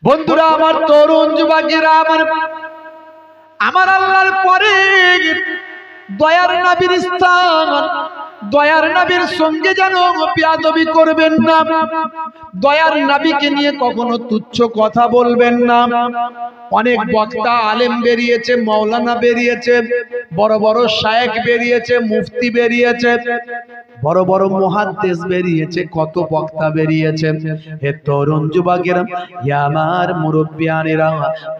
বন্ধুরা আমার, তরুণ যুবকেরা আমার, আমার আল্লাহর পরে দয়ার নবীর স্থান, দয়ার নবীর সঙ্গে যেন বেয়াদবি করবেন না, দয়ার নবীকে নিয়ে কখনো তুচ্ছ কথা বলবেন না। অনেক বক্তা আলেম বেরিয়েছে, মাওলানা বেরিয়েছে, বড় বড় শায়েখ বেরিয়েছে, মুফতি বেরিয়েছে, বড় বড় মুহাদ্দিস বেরিয়েছে, কত বক্তা বেরিয়েছে। হে তরুণ যুবকেরা, হে আমার মুরব্বিয়ানেরা,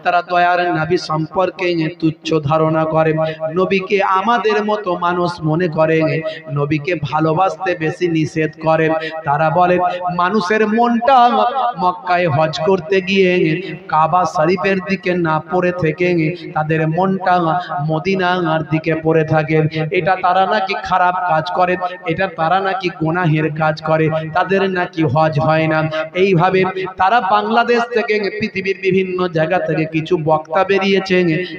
তারা দয়ার নবী সম্পর্কে তুচ্ছ ধারণা করে, নবীকে আমাদের মতো মানুষ মনে করে, নবীকে ভালোবাসতে বেশি নিষেধ করে। তারা বলে মানুষের মনটা মক্কায় হজ করতে গিয়ে কাবা শরীফের দিকে না পড়ে থেকে তাদের মনটা মদিনার দিকে পড়ে থাকে। এটা তারা নাকি খারাপ কাজ করে, এটা তারা নাকি গুনাহের কাজ করে, তাদের নাকি হজ হয় না। এইভাবে তারা বাংলাদেশ থেকে পৃথিবীর বিভিন্ন জায়গা থেকে কিছু বক্তা বেরিয়েছে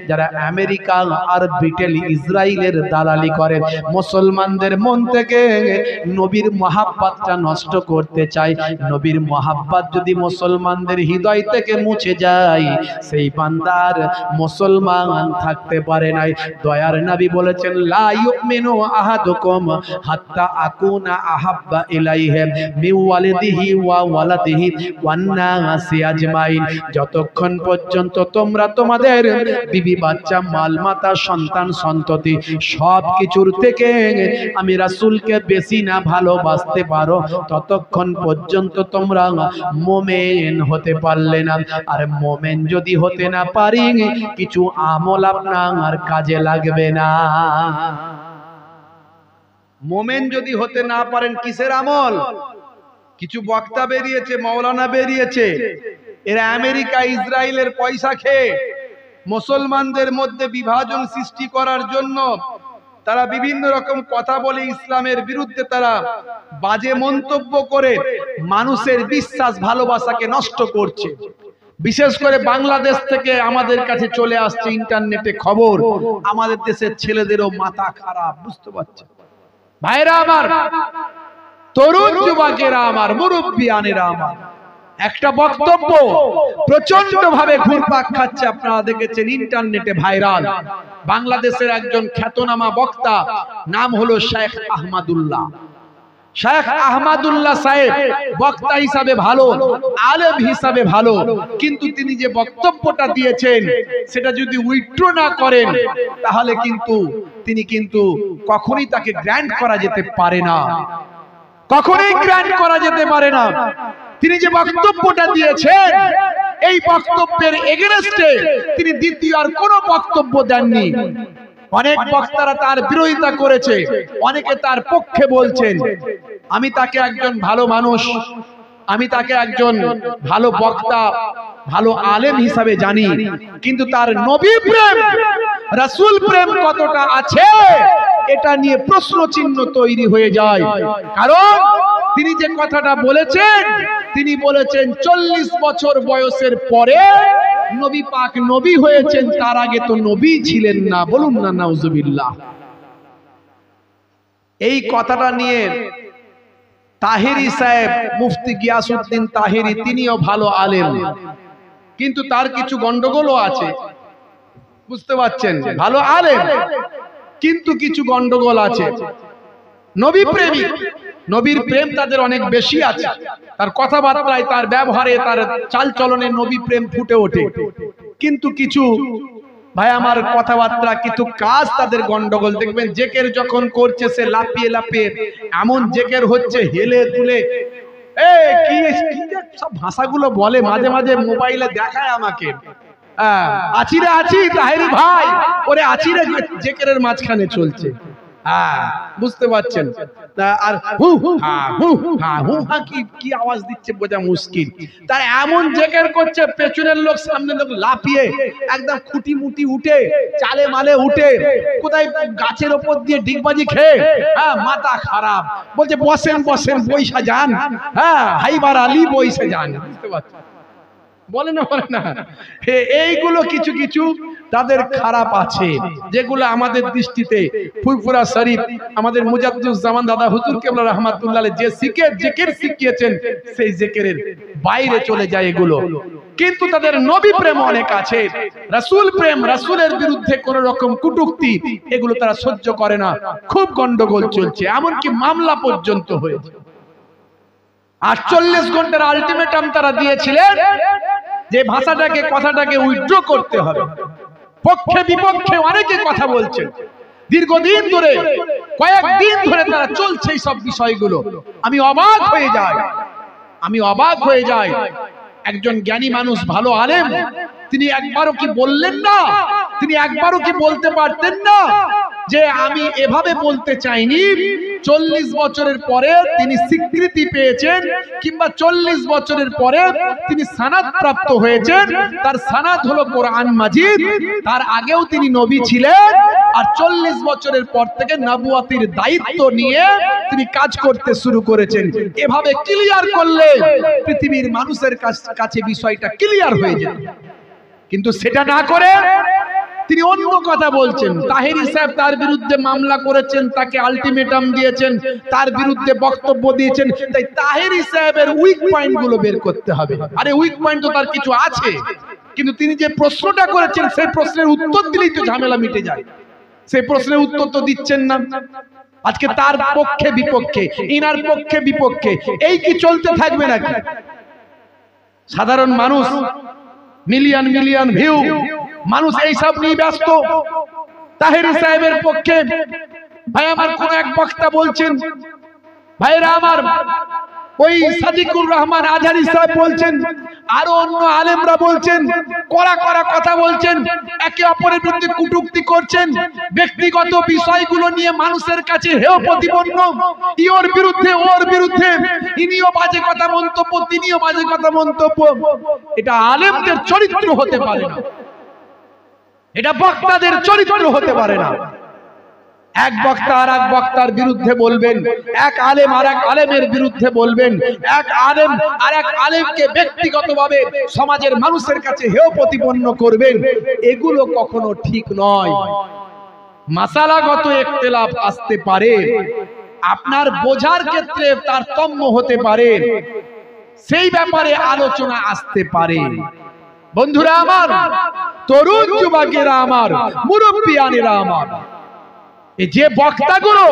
যারা আমেরিকা আর ব্রিটেন ইসরায়েলের দালালি করে, মুসলমানদের মন থেকে নবীর মহাব্বতটা নষ্ট করতে চায়। নবীর মহাব্বত যদি মুসলমানদের হৃদয় থেকে মুছে যায়, সেই বান্দার মুসলমান থাকতে পারে নাই। দয়ার নবী বলেছেন, লা ইউমিনু আহাদুকুম হাত্তা আকুনা আহাব্বা ইলাইহি মিন ওয়ালিদিহি ওয়া ওয়ালাদিহি ওয়ান নাসি আজমাইন। যতক্ষণ পর্যন্ত তোমরা তোমাদের বিবি বাচ্চা মাল মাতা সন্তান সন্ততি সব কিছুর থেকে আমি রাসূলকে বেশি না ভালোবাসতে পারো, ততক্ষণ পর্যন্ত তোমরা মুমিন হতে পারলে না। আর মুমিন যদি হতে না পারি, কিছু আমল আপনার কাজে লাগবে না। মুমিন যদি হতে না পারেন, কিসের আমল? কিছু বক্তা বেরিয়েছে, মাওলানা বেরিয়েছে, এরা আমেরিকা ইসরায়েলের পয়সা খেয়ে মুসলমানদের মধ্যে বিভাজন সৃষ্টি করার জন্য তারা বিভিন্ন রকম কথা বলে, ইসলামের বিরুদ্ধে তারা বাজে মন্তব্য করে মানুষের বিশ্বাস ভালোবাসাকে নষ্ট করছে। বিশেষ করে বাংলাদেশ থেকে আমাদের কাছে চলে আসছে ইন্টারনেটে খবর, আমাদের দেশের ছেলেদেরও মাথা খারাপ, বুঝতে পারছেন ভাইরা আমার, তরুণ যুবকেরা আমার, মুরব্বিয়ানেরা আমার, একটা বক্তব্য প্রচন্ড ভাবে ঘুরপাক খাচ্ছে, আপনারা দেখেছেন ইন্টারনেটে ভাইরাল। বাংলাদেশের একজন খ্যাতনামা বক্তা, নাম হলো শেখ আহমদুল্লাহ। শেখ আহমদুল্লাহ সাহেব বক্তা হিসাবে ভালো, আলেম হিসাবে ভালো, কিন্তু তিনি যে বক্তব্যটা দিয়েছেন সেটা যদি উইথড্র না করেন, তাহলে কিন্তু তিনি কখনোই তাকে গ্র্যান্ট করা যেতে পারে না, কখনোই গ্র্যান্ট করা যেতে পারে না। তিনি যে বক্তব্যটা দিয়েছেন, এই বক্তব্যের এগেনস্টে তিনি দ্বিতীয় আর কোনো বক্তব্য দেননি। অনেক বক্তারা তার বিরোধিতা করেছে, অনেকে তার পক্ষে বলছেন। আমি তাকে একজন ভালো মানুষ, আমি তাকে একজন ভালো বক্তা, ভালো আলেম হিসাবে জানি, কিন্তু তার নবী প্রেম, রাসূল প্রেম কতটা আছে এটা নিয়ে প্রশ্ন চিহ্ন তৈরি হয়ে যায়। কারণ তিনি যে কথাটা বলেছেন, তিনি বলেছেন 40 বছর বয়সের পরে নবী পাক নবী হয়েছেন, তার আগে তো নবী ছিলেন না। বলুন না নাউজুবিল্লাহ। এই কথাটা নিয়ে তাহেরি সাহেব, মুফতি গিয়াসউদ্দিন তাহেরি, তিনিও ভালো আলেম, কিন্তু তার কিছু গন্ডগোলও আছে, বুঝতে পারছেন, ভালো আলেম কিন্তু কিছু গন্ডগোল আছে। নবী প্রেমিক, নবীর প্রেম তাদের অনেক বেশি আছে, তার কথাবার্তায়, তার ব্যবহারে, তার চালচলনে নবী প্রেম ফুটে ওঠে। কিন্তু কিছু ভাই আমার কথাবার্তা, কিন্তু কাজ তাদের গন্ডগোল। দেখবেন জেকের যখন করছে, সে লাফিয়ে লাফিয়ে এমন জেকের হচ্ছে, হেলে তুলে কি সব ভাষাগুলো বলে, মাঝে মাঝে মোবাইলে দেখায় আমাকে, আছি রে আছি তাহেরি ভাই, ওরে আছি রে জেকেরের মাঝখানে চলছে। বুঝতে পারছেন? আর হু হা হু হা হু হা কি আওয়াজ দিচ্ছে বোঝা মুশকিল। তার এমন জেকের করছে, পেছনের লোক সামনের লোক লাফিয়ে একদম খুঁটি মুটি উঠে, চালে মালে উঠে, কোথায় গাছের ওপর দিয়ে ডিগবাজি খেয়ে, মাথা খারাপ, বলছে বসেন বসেন বইসা যান, হাইবার আলী বইসে যান। বুঝতে পারছেন? বলে না বলে না। এইগুলো কিছু কিছু তাদের খারাপ আছে, যেগুলো আমাদের দৃষ্টিতে ফুরফুরা শরীফ আমাদের মুজাদ্দিদুজ্জামান দাদা হুজুর কেবলা রাহমাতুল্লাহ আলাইহি যে জিকির শিখিয়েছেন সেই জিকিরের বাইরে চলে যায় এগুলো। কিন্তু তাদের নবী প্রেম অনেক আছে, রাসূল প্রেম, রাসূলের বিরুদ্ধে কোন রকম কটূক্তি এগুলো তারা সহ্য করে না। খুব গন্ডগোল চলছে, এমনকি মামলা পর্যন্ত হয়েছে। 48 ঘন্টার আলটিমেটাম তারা দিয়েছিলেন যে ভাষাটাকে কথাটাকে উইথড্র করতে হবে। পক্ষে বিপক্ষে অনেকে কথা বলছেন, দীর্ঘদিন ধরে কয়েকদিন ধরে তারা চলছে এই সব বিষয়গুলো। আমি অবাক হয়ে যাই একজন জ্ঞানী মানুষ, ভালো আলেম, তিনি একবারও কি বললেন না, তিনি একবারও কি বলতে পারতেন না যে আমি এভাবে বলতে চাইনি? 40 বছরের পরে তিনি স্বীকৃতি পেয়েছেন, কিংবা 40 বছরের পরে তিনি সানাদ প্রাপ্ত হয়েছেন, তার সানাদ হলো কোরআন মাজিদ। তার আগেও তিনি নবী ছিলেন, আর 40 বছরের পর থেকে নবুয়তির দায়িত্ব নিয়ে তিনি কাজ করতে শুরু করেছেন। এভাবে ক্লিয়ার করলে পৃথিবীর মানুষের কাছে বিষয়টা ক্লিয়ার হয়ে যায়। কিন্তু সেটা না করে তিনি অন্য কথা বলছেন। তাহেরি সাহেব তার বিরুদ্ধে মামলা করেছেন, তাকে আলটিমেটাম দিয়েছেন, তার বিরুদ্ধে বক্তব্য দিয়েছেন। তাই তাহেরি সাহেবের উইক পয়েন্ট গুলো বের করতে হবে। আরে উইক পয়েন্ট তো তার কিছু আছে, কিন্তু তিনি যে প্রশ্নটা করেছেন সেই প্রশ্নের উত্তর দিলেই তো ঝামেলা মিটে যায়। সেই প্রশ্নের উত্তর তো দিচ্ছেন না। আজকে তার পক্ষে বিপক্ষে, ইনার পক্ষে বিপক্ষে, এই কি চলতে থাকবে নাকি? সাধারণ মানুষ মিলিয়ন মিলিয়ন ভিউ, মানুষ এইসব নিয়ে ব্যস্ত। তাহেরি সাহেবের পক্ষে ভাই আমার কোন এক বক্তা বলছেন, ভাইরা আমার ওই সাদিকুর রহমান আজহারি সাহেব বলছেন, আরো অন্য আলেমরা বলছেন, কড়া কড়া কথা বলছেন, একে অপরের বিরুদ্ধে কটূক্তি করছেন, ব্যক্তিগত বিষয়গুলো নিয়ে মানুষের কাছে হেয় প্রতিপন্ন, ইওর বিরুদ্ধে ওর বিরুদ্ধে, ইনিও বাজে কথা মন্তব্য, তিনিও বাজে কথা মন্তব্য। এটা আলেমদের চরিত্র হতে পারে না, এটা বক্তাদের চরিত্র হতে পারে না। এক বক্তা আর এক বক্তার বিরুদ্ধে বলবেন, এক আলেম আর এক আলেমের বিরুদ্ধে বলবেন, এক আলেম আর এক আলেমকে ব্যক্তিগতভাবে সমাজের মানুষের কাছে হেয় প্রতিপন্ন করবেন। এগুলো কখনো ঠিক নয়। মাসালাগত ইখতিলাফ আসতে পারে, আপনার বোঝার ক্ষেত্রে তারতম্য হতে পারে, সেই ব্যাপারে আলোচনা আসতে পারে। বন্ধুরা আমার, তরুণ যুবকেরা আমার, মুরব্বিয়ানেরা আমার, এই যে বক্তাগুলো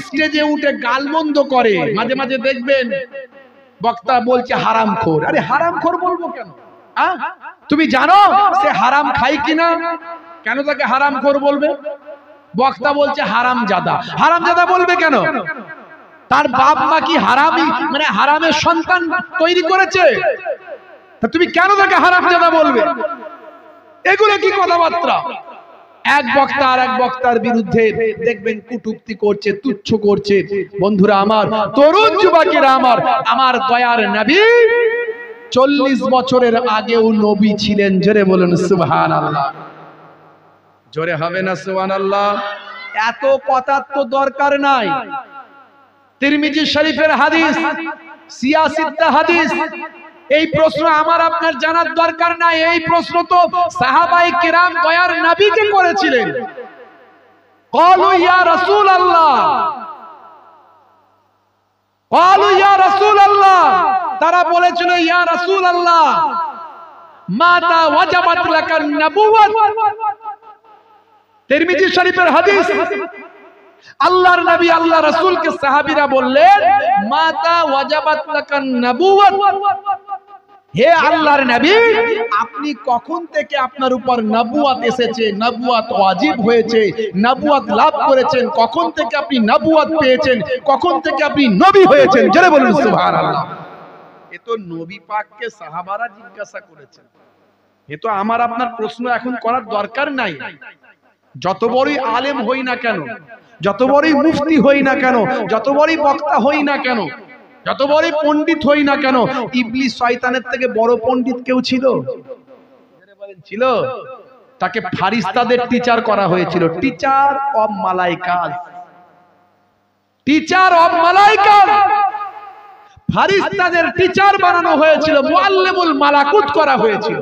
স্টেজে উঠে গালমন্দ করে, মাঝে মাঝে দেখবেন বক্তা বলছে হারামখোর। আরে হারামখোর বলবো কেন? তুমি জানো সে হারাম খায় কিনা? কেন তাকে হারামখোর বলবে? বক্তা বলছে হারামজাদা। হারামজাদা বলবে কেন? তার বাপ মা কি হারামি, মানে হারামের সন্তান তৈরি করেছে? তা তুমি কেন তাকে হারামজাদা বলবে? এগুলো কি কথাবার্তা? এক বক্তা আর এক বক্তার বিরুদ্ধে দেখবেন কটূক্তি করছে, তুচ্ছ করছে। বন্ধুরা আমার, তরুণ যুবকেরা আমার, আমার দয়ার নবী 40 বছরের আগেও নবী ছিলেন। জোরে বলুন সুবহানাল্লাহ। জোরে হবে না সুবহানাল্লাহ? এত কথার তো দরকার নাই। তিরমিজি শরীফের হাদিস, সিয়াসিত্তা হাদিস, এই প্রশ্ন আমার আপনার জানার দরকার নাই। এই প্রশ্ন তো সাহাবায়ে কিরাম দয়ার নবীকে করেছিলেন। ক্বালু ইয়া রাসূলুল্লাহ, ক্বালু ইয়া রাসূলুল্লাহ, তারা বলেছিল ইয়া রাসূলুল্লাহ মাতা ওয়াজাবাত লাকান নবুওয়াত। তিরমিজি শরীফের হাদিস, আল্লাহর নবী আল্লাহ রাসূলকে সাহাবীরা বললেন মাতা ওয়াজাবাত লাকান নবুওয়াত, হে আল্লাহর নবী আপনি কখন থেকে আপনার উপর নবুয়াত এসেছে, নবুয়াত ওয়াজিব হয়েছে, নবুয়াত লাভ করেছেন, কখন থেকে আপনি নবুয়াত পেয়েছেন, কখন থেকে আপনি নবী হয়েছেন? জোরে বলুন সুবহানাল্লাহ। এ তো নবী পাককে সাহাবারা জিজ্ঞাসা করেছেন। এ তো আমার আপনার প্রশ্ন এখন করার দরকার নাই। যত বড়ই আলেম হই না কেন, যত বড়ই মুফতি হই না কেন, যত বড়ই বক্তা হই না কেন, যত বড়ই পণ্ডিত হই না কেন, ইবলিস শয়তানের থেকে বড় পণ্ডিত কেউ ছিল? ছিল? তাকে ফারিস্তাদের টিচার করা হয়েছিল, টিচার অফ মালাইকা, টিচার অফ মালাইকা। ফারিস্তাদের টিচার বানানো হয়েছিল, মুআল্লিমুল মালাকুত করা হয়েছিল।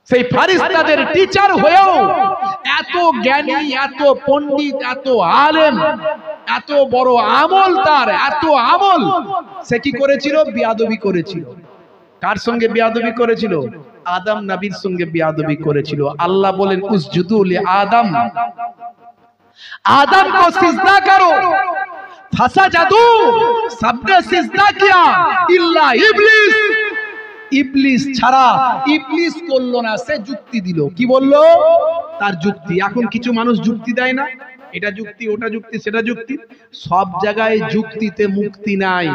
সেই ফারিস্তাদের টিচার হয়েও এত জ্ঞানী, এত পণ্ডিত, এত আলেম, এত বড় আমল, তার এত আমল, সে কি করেছিল? বেয়াদবি করেছিল। কার সঙ্গে বেয়াদবি করেছিল? আদম নবীর সঙ্গে বেয়াদবি করেছিল। আল্লাহ বলেন উসজুদু লি আদম, आदम को सिजदा करो, फसजदू, सबने सिजदा किया इल्ला इब्लिस, ইবলিস ছাড়া। ইবলিস করলো না, সে যুক্তি দিল। কি বললো? তার যুক্তি। এখন কিছু মানুষ যুক্তি দেয় না, এটা যুক্তি, ওটা যুক্তি, সেটা যুক্তি। সব জায়গায় যুক্তিতে মুক্তি নাই।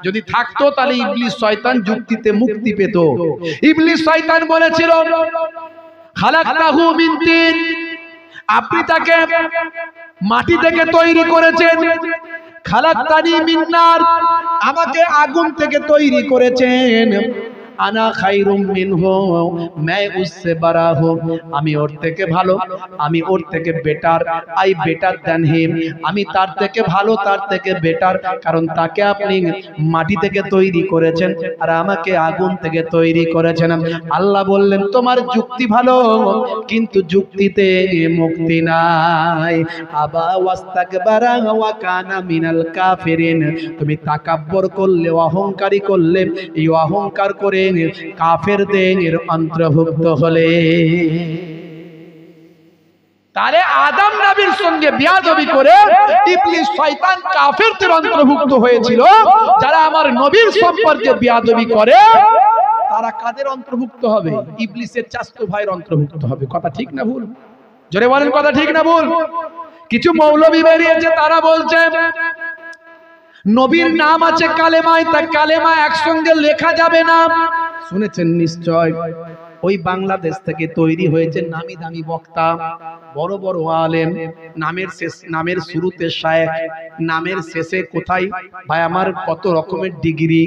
যদি থাকতো তাহলে ইবলিস শয়তান যুক্তিতে মুক্তি পেত। ইবলিস শয়তান বলেছিল খালাকতাহু মিন তিন, আপনি তাকে মাটি থেকে তৈরি করেছেন। খালাকতানি মিন নার, আমাকে আগুন থেকে তৈরি করেছেন। আনা খাইরুম মিনহু, मैं उससे बड़ा हूं, আমি ওর থেকে ভালো, আমি ওর থেকে বেটার। আই বেটার দ্যান হিম, আমি তার থেকে ভালো, তার থেকে বেটার। কারণ তাকে আপনি মাটি থেকে তৈরি করেছেন আর আমাকে আগুন থেকে তৈরি করেছেন। আল্লাহ বললেন তোমার যুক্তি ভালো, কিন্তু যুক্তিতে মুক্তি নাই। আবা ওয়াস্তাকবারা ওয়া কানা মিনাল কাফিরিন, তুমি তাকাব্বর করলে, অহংকারী করলে, এই অহংকার করে কাফেরদের অন্তর্ভুক্ত হলে। তাহলে আদম নবীর সঙ্গে বেয়াদবি করে ইবলিস শয়তান কাফেরদের অন্তর্ভুক্ত হয়েছিল। যারা আমার নবীর সম্পর্কে বেয়াদবি করে তারা কাদের অন্তর্ভুক্ত হবে? ইবলিসের চাচাতো ভাইয়ের অন্তর্ভুক্ত হবে। কথা ঠিক না ভুল? জোরে বলেন, কথা ঠিক না ভুল? কিছু মৌলবী বেরিয়েছে, তারা বলছে নবীর নাম আছে কালেমায়, তা কালেমা একসঙ্গে লেখা যাবে না। শুনেছেন নিশ্চয়, ওই বাংলাদেশ থেকে তৈরি হয়েছে নামি দামি বক্তা, বড় বড় আলেম। নামের শুরুতে শায়েখ, নামের শেষে কোথায় ভাই আমার কত রকমের ডিগ্রি,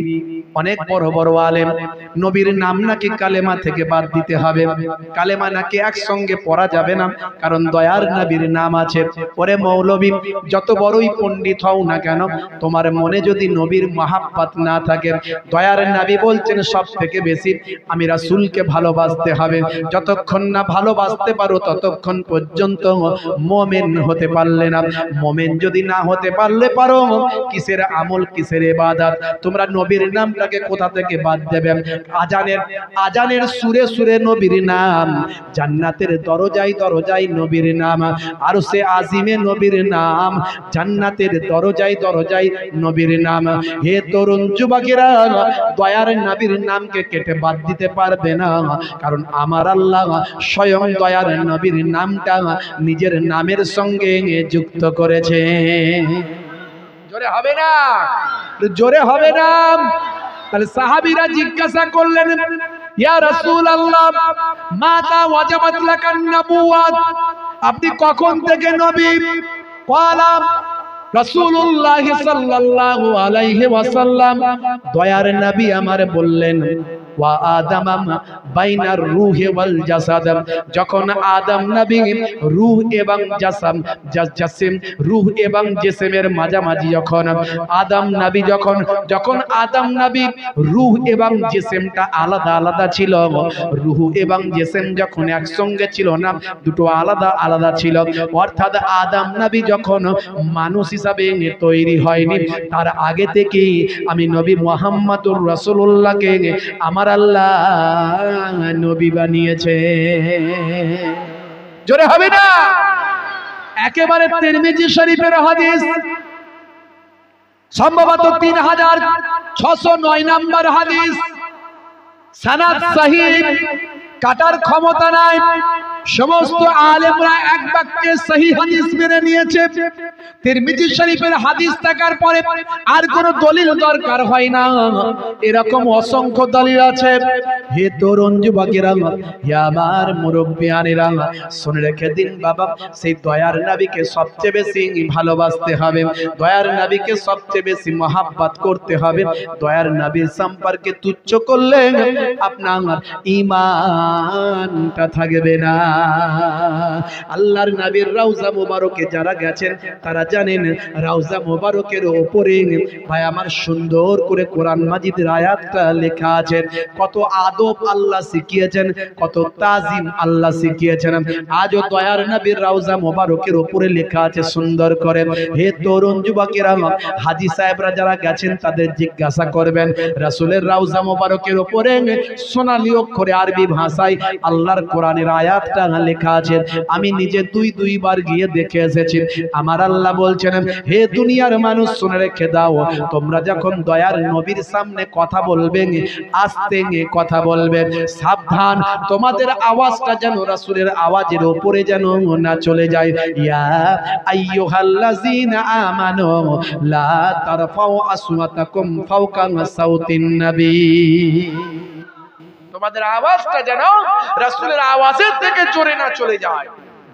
অনেক বড় বড় আলেম। নবীর নাম নাকি কালেমা থেকে বাদ দিতে হবে, কালেমা নাকি একসঙ্গে পড়া যাবে না, কারণ দয়ার নবীর নাম আছে। ওরে মৌলবী, যত বড়ই পণ্ডিত হও না কেন, তোমার মনে যদি নবীর মহাব্বত না থাকে, দয়ার নবী বলছেন সব থেকে বেশি আমি রাসূলকে ভালোবাসতে হবে। যতক্ষণ না ভালোবাসতে পারো ততক্ষণ পর্যন্ত মুমিন হতে পারলে না। মুমিন যদি না হতে পারো, কিসের আমল, কিসের ইবাদত? তোমরা নবীর নামটাকে কোথা থেকে বাদ দেবে? আজানের সুরে সুরে নবীর নাম, জান্নাতের দরজায় দরজায় নবীর নাম, আরশে আজিমে নবীর নাম, জান্নাতের দরজায় দরজায় নবীর নাম। হে তরুণ যুবকেরা, দয়ার নবীর নামকে কেটে বাদ দিতে পারবে না, কারণ আমার আল্লাহ স্বয়ং দয়ার নবীর নামটা নিজের নামের সঙ্গে যুক্ত করেছে। জোরে হবে না? জোরে হবে না? তাহলে সাহাবীরা জিজ্ঞাসা করলেন, ইয়া রাসূলুল্লাহ মাতা ওয়াজাবাত লাকান নবুওয়াত, আপনি কখন থেকে নবী? ক্বালা রাসূলুল্লাহ সাল্লাল্লাহু আলাইহি ওয়াসাল্লাম, দয়ার নবী আমার বললেন ওয়া আদাম বাইনার রূহ ওয়াল জাসাদ, যখন আদম নবী রূহ এবং জিসম, রূহ এবং জিসমের মাঝামাঝি, যখন আদম নবী যখন আদম নবী রূহ এবং জিসমটা আলাদা আলাদা ছিল, রূহ এবং জিসম যখন একসঙ্গে ছিল না, দুটো আলাদা আলাদা ছিল। অর্থাৎ আদম নবী যখন মানুষ হিসাবে তৈরি হয়নি, তার আগে থেকেই আমি নবী মুহাম্মদুর রাসূলুল্লাহকে আমার আল্লাহ নবী বানিয়েছে। জোরে হবে না? একেবারে তিরমিজি শরীফের হাদিস, সম্ভবত 3609 নম্বর হাদিস, সনদ সহিহ, কাটার ক্ষমতা নাই। সমস্ত আলেমরা এক বাক্যে সহিহ হাদিস মেনে নিয়েছে। তিরমিজি শরীফের হাদিস থাকার পরে আর কোনো দলিল দরকার হয় না। এরকম অসংখ্য দলিল আছে। হে তরুণ যুবকেরা, হে আমার মুরব্বিয়ানেরা, শুনে রেখে দিন বাবা, সেই দয়ার নবীকে সবচেয়ে বেশি ভালোবাসতে হবে, দয়ার নবীকে সবচেয়ে বেশি মহব্বত করতে হবে। দয়ার নবীর সম্পর্কে তুচ্ছ করলে আপনার ঈমানটা থাকবে না। আল্লাহর নবীর রওজা মুবারকে যারা গেছেন তারা জানেন, রওজা মুবারকের উপরে ভাই আমার সুন্দর করে কোরআন মাজিদের আয়াতটা লেখা আছে। কত আদব আল্লাহ শিখিয়েছেন, কত তাজিম আল্লাহ শিখিয়েছেন। আজও দয়ার নবীর রওজা মুবারকের উপরে লেখা আছে সুন্দর করে। হে তরুণ যুবকেরা, হাজী সাহেবরা যারা গেছেন তাদের জিজ্ঞাসা করবেন, রাসূলের রওজা মুবারকের উপরে সোনালী অক্ষরে আরবি ভাষায় আল্লাহর কোরআনের আয়াতটা লেখা আছে। আমি নিজে দুইবার গিয়ে দেখে এসেছি। আমার আল্লাহ বলছেন, হে দুনিয়ার মানুষ শুনে রেখে দাও, তোমরা যখন দয়ার নবীর সামনে কথা বলবে আস্তে কথা বলবে, সাবধান তোমাদের আওয়াজটা যেন রাসূলের আওয়াজের উপরে যেন না চলে যায়। ইয়া আইয়ুহাল্লাযীনা আমানু লা তারফাউ আসওয়াতাকুম ফাওকা সাউতিন নবী, তোমাদের আওয়াজটা যেন রাসূলের আওয়াজের থেকে জোরে না চলে যায়,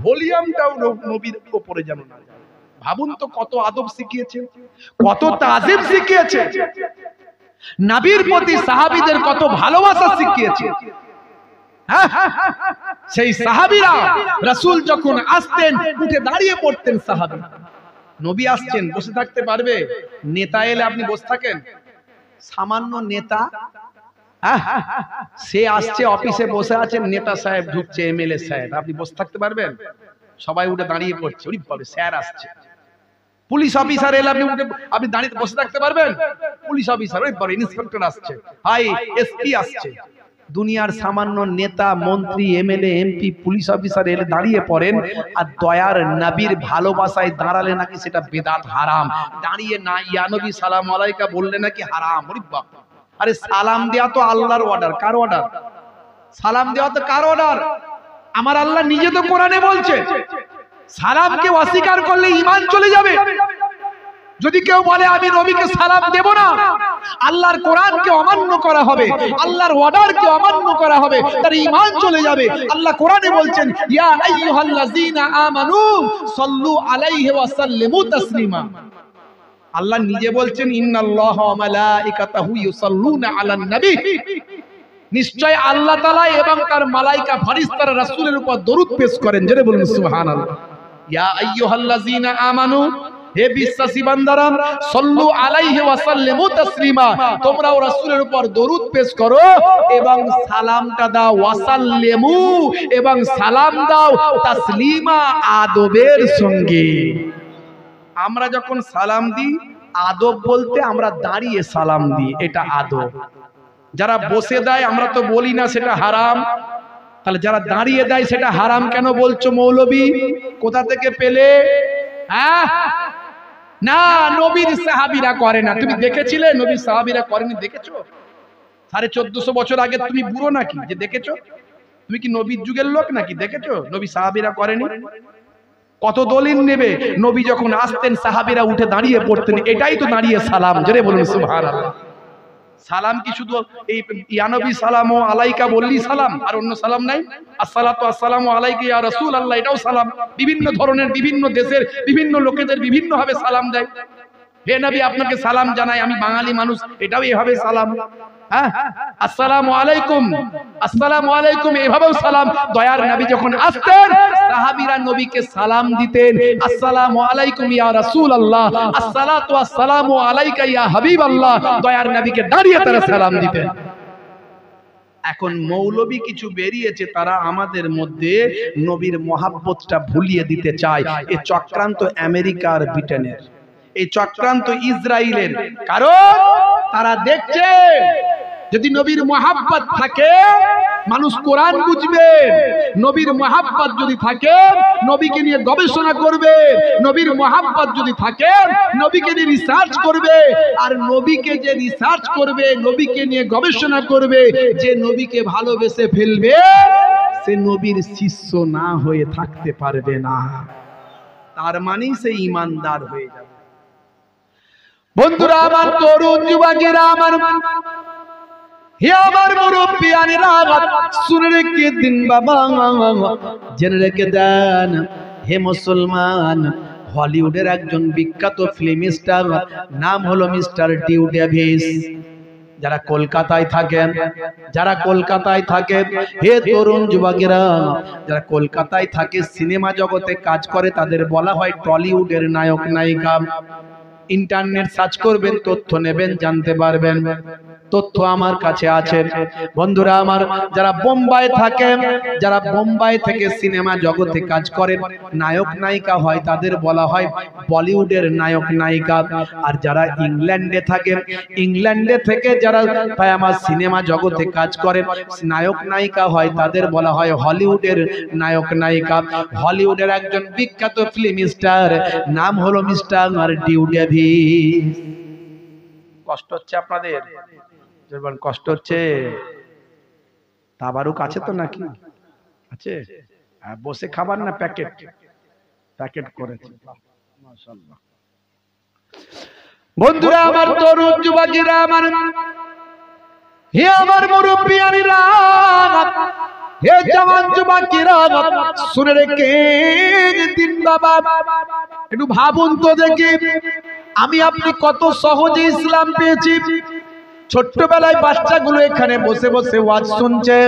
ভলিউমটাও নবীর উপরে যেন না যায়। ভাবুন তো কত আদব শিখিয়েছে, কত তাজিম শিখিয়েছে, নবীর প্রতি সাহাবীদের কত ভালোবাসা শিখিয়েছে। সেই সাহাবীরা রাসূল যখন আসতেন উঠে দাঁড়িয়ে পড়তেন। সাহাবী নবী আসছেন, বসে থাকতে পারবে? নেতা এলে আপনি বসে থাকেন? সামান্য নেতা, সে আসছে অফিসে বসে আছেন, নেতা সাহেব ঢুকছে, এমএলএ সাহেব, আপনি বসে থাকতে পারবেন? সবাই উঠে দাঁড়িয়ে পড়ছে, ওরে বাবা স্যার আসছে। পুলিশ অফিসার এলে আপনি দাঁড়িয়ে বসে থাকতে পারবেন? পুলিশ অফিসার, ওই বড় ইন্সপেক্টর আসছে, হাই এসপি আসছে। দুনিয়ার সামান্য নেতা, মন্ত্রী, এমএলএ, এমপি, পুলিশ অফিসার এলে দাঁড়িয়ে পড়েন, আর দয়ার নবীর ভালোবাসায় দাঁড়ালে নাকি সেটা বেদাত, হারাম। দাঁড়িয়ে না ইয়া নবী সালাম আলাইকা বললে নাকি হারাম। ওরে বাবা, আরে সালাম দেওয়া তো আল্লাহর অর্ডার। কার অর্ডার? সালাম দেওয়া তো কার অর্ডার? আমার আল্লাহ নিজে তো কোরআনে বলছে, সালামকে অস্বীকার করলে ঈমান চলে যাবে। যদি কেউ বলে আমি নবীকে সালাম দেব না, আল্লাহর কোরআনকে অমান্য করা হবে, আল্লাহর অর্ডারকে অমান্য করা হবে, তার ঈমান চলে যাবে। আল্লাহ কোরআনে বলছেন, ইয়া আইয়ুহাল্লাযীনা আমানু সাল্লু আলাইহি ওয়া সাল্লিমু তাসলিমা। আল্লাহ নিজে বলছেন, ইন্নাল্লাহা ওয়া মালাইকাতাহু ইউসাল্লুনা আলান নবী, নিশ্চয় আল্লাহ তাআলা এবং তার মালায়েকা ফেরেশতারা রাসূলের উপর দরুদ পেশ করেন। জোরে বলুন সুবহানাল্লাহ। ইয়া আইয়ুহাল্লাযীনা আমানু, হে বিশ্বাসী বান্দারা, সাল্লু আলাইহি ওয়া সাল্লিমু তাসলিমা, তোমরাও রাসূলের উপর দরুদ পেশ করো এবং সালামটা দাও। ওয়া সাল্লিমু, এবং সালাম দাও, তাসলিমা, আদবের সঙ্গে। আমরা যখন সালাম দিই, আদব বলতে আমরা দাঁড়িয়ে সালাম দিই, এটা আদব। যারা বসে দেয় আমরা তো বলি না সেটা হারাম, তাহলে যারা দাঁড়িয়ে দেয় সেটা হারাম কেন বলছো মৌলবী? কোথা থেকে পেলে? না, নবীর সাহাবীরা করে না। তুমি দেখেছিলে নবীর সাহাবীরা করেনি? দেখেছো? 1450 বছর আগে তুমি বুড়ো নাকি যে দেখেছো? তুমি কি নবীর যুগের লোক নাকি? দেখেছো নবী সাহাবীরা করেনি? কত দলিল নেবে? নবী যখন আসতেন সাহাবীরা উঠে দাঁড়িয়ে পড়তেন, এটাই তো দাঁড়িয়ে সালাম। জোরে বলুন সুবহানাল্লাহ। সালাম কি শুধু এই ইয়া নবী সালামু আলাইকা বললি সালাম, আর অন্য সালাম নাই? আসসালাতু আসসালামু আলাইকা ইয়া রাসূলুল্লাহ, এটাও সালাম। বিভিন্ন ধরনের, বিভিন্ন দেশের বিভিন্ন লোকেদের বিভিন্ন ভাবে সালাম দেয়। হে নবী আপনাকে সালাম জানাই, আমি বাঙালি মানুষ, এটাও এভাবে সালাম। আসসালামু আলাইকুম, আসসালামু আলাইকুম, এভাবেও সালাম। দয়ার নবী যখন আসতেন সাহাবীরা নবীকে সালাম দিতেন, আসসালামু আলাইকুম ইয়া রাসূলুল্লাহ, আসসালাতু আসসালামু আলাইকা ইয়া হাবিবাল্লাহ। দয়ার নবীকে দাঁড়িয়ে তারা সালাম দিতেন। এখন মৌলবী কিছু বেরিয়েছে, তারা আমাদের মধ্যে নবীর মহাব্বতটা ভুলিয়ে দিতে চায়। এই চক্রান্ত আমেরিকার, ব্রিটেনের, এই চক্রান্ত ইসরায়েলের। কারণ তারা দেখছে যদি নবীর মহাব্বত থাকে মানুষ কোরআন বুঝবে, নবীর মহাব্বত যদি থাকে নবীকে নিয়ে গবেষণা করবে, নবীর মহাব্বত যদি থাকে নবীকে নিয়ে রিসার্চ করবে। আর নবীকে যে রিসার্চ করবে, নবীকে নিয়ে গবেষণা করবে, যে নবীকে ভালোবেসে ফেলবে সে নবীর শিষ্য না হয়ে থাকতে পারবে না। তার মানে সে ঈমানদার হয়ে যাবে। বন্ধুরা আমার, তরুণ যুবকেরা আমার, হে আমার মুরব্বিয়ানেরা, শুনে রেখে দিন বাবা, জেনে রেখে দেন হে মুসলমান, হলিউডের একজন বিখ্যাত ফিল্ম স্টার নাম হলো মিস্টার ডিউ ডেভিস। যারা কলকাতায় থাকেন, হে তরুণ যুবকেরা, যারা কলকাতায় থাকে, সিনেমা জগতে কাজ করে, তাদের বলা হয় টলিউডের নায়ক নায়িকা। ইন্টারনেট সার্চ করবেন, তথ্য নেবেন, জানতে পারবেন। তথ্য আমার কাছে আছে বন্ধুরা আমার। যারা বোম্বাই থাকে, যারা বোম্বাই থেকে সিনেমা জগতে কাজ করে, নায়ক নায়িকা হয়, তাদের বলা হয় বলিউডের নায়ক নায়িকা। আর যারা ইংল্যান্ডে থাকে, ইংল্যান্ডে থেকে যারা আমার সিনেমা জগতে কাজ করে, নায়ক নায়িকা হয়, তাদের বলা হয় হলিউডের নায়ক নায়িকা। হলিউডের একজন বিখ্যাত ফিল্ম স্টার নাম হলো মিস্টার ডিউ ডেভিস। কষ্ট হচ্ছে আপনাদের? কষ্ট হচ্ছে? তাবারুক আছে তো নাকি? আছে? বসে খাবার না প্যাকেট? প্যাকেট করেছে, মাশাআল্লাহ। বন্ধুরা আমার, তরুণ যুবকেরা আমার, হে আমার মুরব্বিয়ানেরা, হে জওয়ান যুবকেরা, শুনে রেখে দিন বাবা। একটু ভাবুন তো দেখি, আমি আপনি কত সহজে ইসলাম পেয়েছি। ছোট্টবেলায় বাচ্চাগুলো এখানে বসে বসে ওয়াজ শুনছে,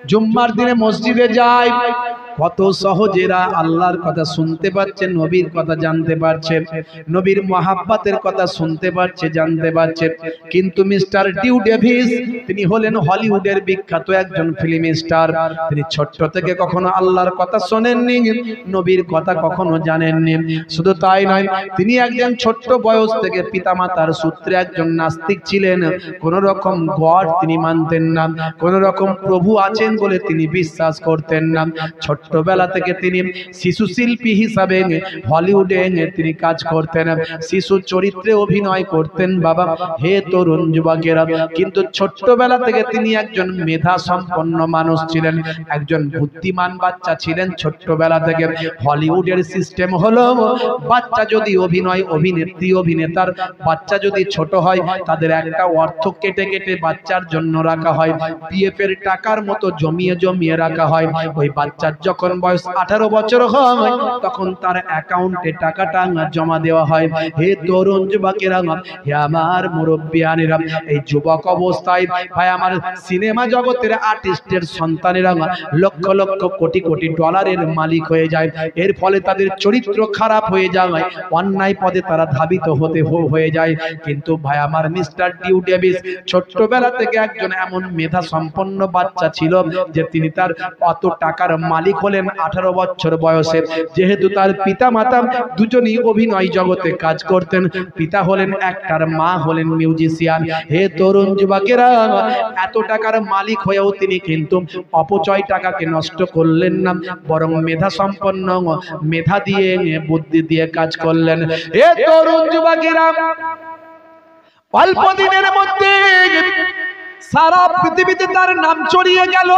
জুম্মার দিনে মসজিদে যায়, কত সহজেরা আল্লাহর কথা শুনতে পারছে, নবীর কথা জানতে পারছে, নবীর মহাব্বতের কথা শুনতে পারছে, জানতে পারছে। কিন্তু মিস্টার ডিউ ডেভিস, তিনি হলেন হলিউডের বিখ্যাত একজন ফিল্ম স্টার। তিনি ছোট্ট থেকে কখনো আল্লাহর কথা শোনেননি, নবীর কথা কখনো জানেননি। শুধু তাই নয়, তিনি একজন ছোট্ট বয়স থেকে পিতামাতার সূত্রে একজন নাস্তিক ছিলেন। কোন রকম গড তিনি মানতেন না, কোন রকম প্রভু আছেন বলে তিনি বিশ্বাস করতেন না। ছোট্টবেলা থেকে তিনি শিশু শিল্পী হিসাবে হলিউডে তিনি কাজ করতেন, শিশু চরিত্রে অভিনয় করতেন বাবা। হে তরুণ যুবকেরা, কিন্তু ছোট্টবেলা থেকে তিনি একজন মেধা সম্পন্ন মানুষ ছিলেন, একজন বুদ্ধিমান বাচ্চা ছিলেন। ছোট্টবেলা থেকে হলিউডের সিস্টেম হলো, বাচ্চা যদি অভিনেত্রী অভিনেতার বাচ্চা যদি ছোট হয়, তাদের একটা অর্থ কেটে কেটে বাচ্চার জন্য রাখা হয়, পিএফ এর টাকার মতো জমিয়ে জমিয়ে রাখা হয়। ওই বাচ্চার যখন বয়স 18 বছর হয়, তখন তার অ্যাকাউন্টে টাকাটা জমা দেওয়া হয়। হে তরুণ যুবকেরা, হে আমার মুরব্বিয়ানেরা, এই যুবক অবস্থায় ভাই আমার সিনেমা জগতের আর্টিস্টের সন্তানেরা লক্ষ লক্ষ কোটি কোটি ডলারের মালিক হয়ে যায়। এর ফলে তাদের চরিত্র খারাপ হয়ে যায়, অন্যায় পথে তারা ধাবিত হয়ে যায়। কিন্তু ভাই আমার মিস্টার ডিউ ডেভিস ছোট্টবেলা থেকে একজন এমন মেধা সম্পন্ন বাচ্চা ছিল যে তিনি তার অত টাকার মালিক হলেন 18 বছর বয়সে। যেহেতু তার পিতা মাতা দুজনই অভিনয় জগতে কাজ করতেন, পিতা হলেন অ্যাক্টর, মা হলেন মিউজিশিয়ান। হে তরুণ যুবকেরা, এত টাকার মালিক হয়েও তিনি কিন্তু অপচয় টাকাকে নষ্ট করলেন না, বরং মেধা সম্পন্ন, মেধা দিয়ে বুদ্ধি দিয়ে কাজ করলেন। হে তরুণ যুবকেরা, অল্প দিনের মধ্যে সারা পৃথিবীতে তার নাম ছড়িয়ে গেল।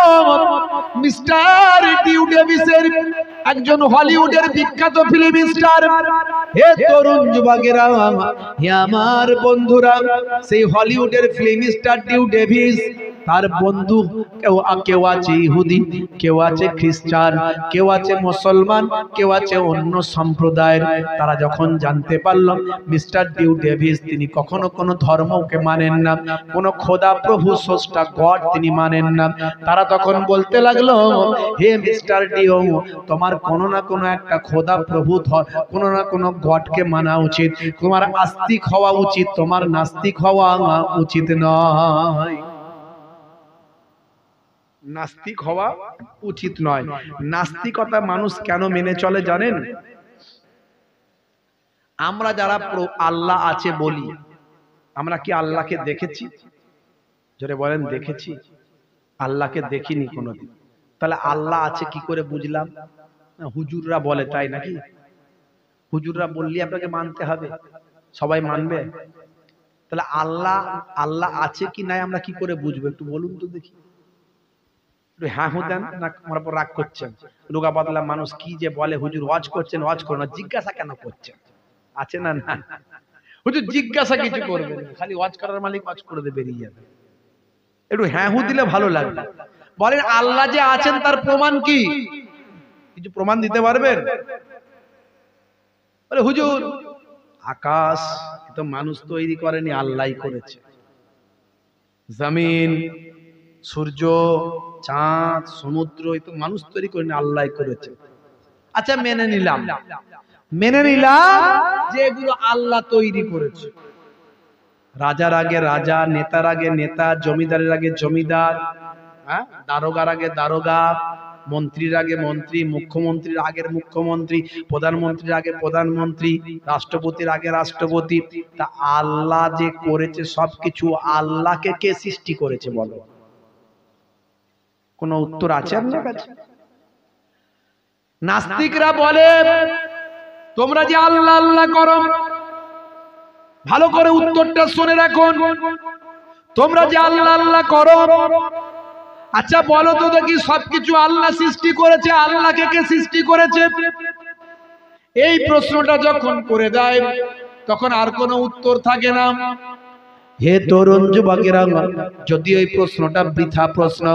মিস্টার ডিউ ডেভিসের একজন হলিউডের বিখ্যাত ফিল্ম স্টার। হে তরুণ যুবকেরা, হে আমার বন্ধুরা, সেই হলিউডের ফিল্ম স্টার ডিউ ডেভিস, তার বন্ধু কেউ আছে ইহুদি, কেউ আছে খ্রিস্টান, কেউ আছে মুসলমান, কেউ আছে অন্য সম্প্রদায়ের। তারা যখন জানতে পারল মিস্টার ডিউ ডেভিস তিনি কখনো কোনো ধর্মকে মানেন না, কোনো খোদা প্রভু স্রষ্টা গড তিনি মানেন না, তারা তখন বলতে লাগলো, হে মিস্টার ডিউ, তোমার কোনো না কোনো একটা খোদা প্রভু, কোনো না কোনো গডকে মানা উচিত, তোমার আস্তিক হওয়া উচিত, তোমার নাস্তিক হওয়া উচিত নয়। নাস্তিক হওয়া উচিত নয়। নাস্তিকতা মানুষ কেন মেনে চলে জানেন? আমরা যারা আল্লাহ আছে বলি, আমরা কি আল্লাহকে দেখেছি? জোরে বলেন, দেখেছি? আল্লাহকে দেখিনি কোনোদিন। তাহলে আল্লাহ আছে কি করে বুঝলাম? হুজুররা বলে, তাই নাকি? হুজুররা বললে আপনাকে মানতে হবে, সবাই মানবে? তাহলে আল্লাহ আছে কি নাই আমরা কি করে বুঝবো? একটু বলুন তো দেখি। হ্যাঁ হু দেন না, আমার উপর রাগ করছেন? রোগা পাতলা মানুষ কি যে বলে, হুজুর ওয়াজ করছেন, ওয়াজ করুন না, জিজ্ঞাসা কেন করছেন? আছে না? না হুজুর জিজ্ঞাসা কিছু করবেন, খালি ওয়াজ করার মালিক ওয়াজ করে দিয়ে বেরিয়ে যাবে। একটু হ্যাঁ হু দিলে ভালো লাগবে। বলেন আল্লাহ যে আছেন তার প্রমাণ কি? কিছু প্রমাণ দিতে পারবেন? বলে হুজুর আকাশ তো মানুষ তৈরি করেনি, আল্লাহই করেছে। জমিন, সূর্য, চাঁদ, সমুদ্র এ তো মানুষ তৈরি করেনি, আল্লাহই করেছে। আচ্ছা মেনে নিলাম যে এগুলো আল্লাহ তৈরি করেছে। রাজার আগে রাজা, নেতার আগে নেতা, জমিদারের আগে জমিদার, হ্যাঁ, দারোগার আগে দারোগা, মন্ত্রীর আগে মন্ত্রী, মুখ্যমন্ত্রীর আগের মুখ্যমন্ত্রী, প্রধানমন্ত্রীর আগে প্রধানমন্ত্রী, রাষ্ট্রপতির আগে রাষ্ট্রপতি। তা আল্লাহ যে করেছে সবকিছু, আল্লাহকে কে সৃষ্টি করেছে বলো? কোন উত্তর আছে আপনার কাছে? নাস্তিকরা বলে তোমরা যে আল্লাহ আল্লাহ করো, ভালো করে উত্তরটা শুনে রাখুন। তোমরা যে আল্লাহ আল্লাহ করো, আচ্ছা বলো তো দেখি সবকিছু আল্লাহ সৃষ্টি করেছে, আল্লাহকে কে সৃষ্টি করেছে? এই প্রশ্নটা যখন করে দেয় তখন আর কোনো উত্তর থাকে না। হে তরুণ যুবকেরা, যদি এই প্রশ্নটা বৃথা প্রশ্ন,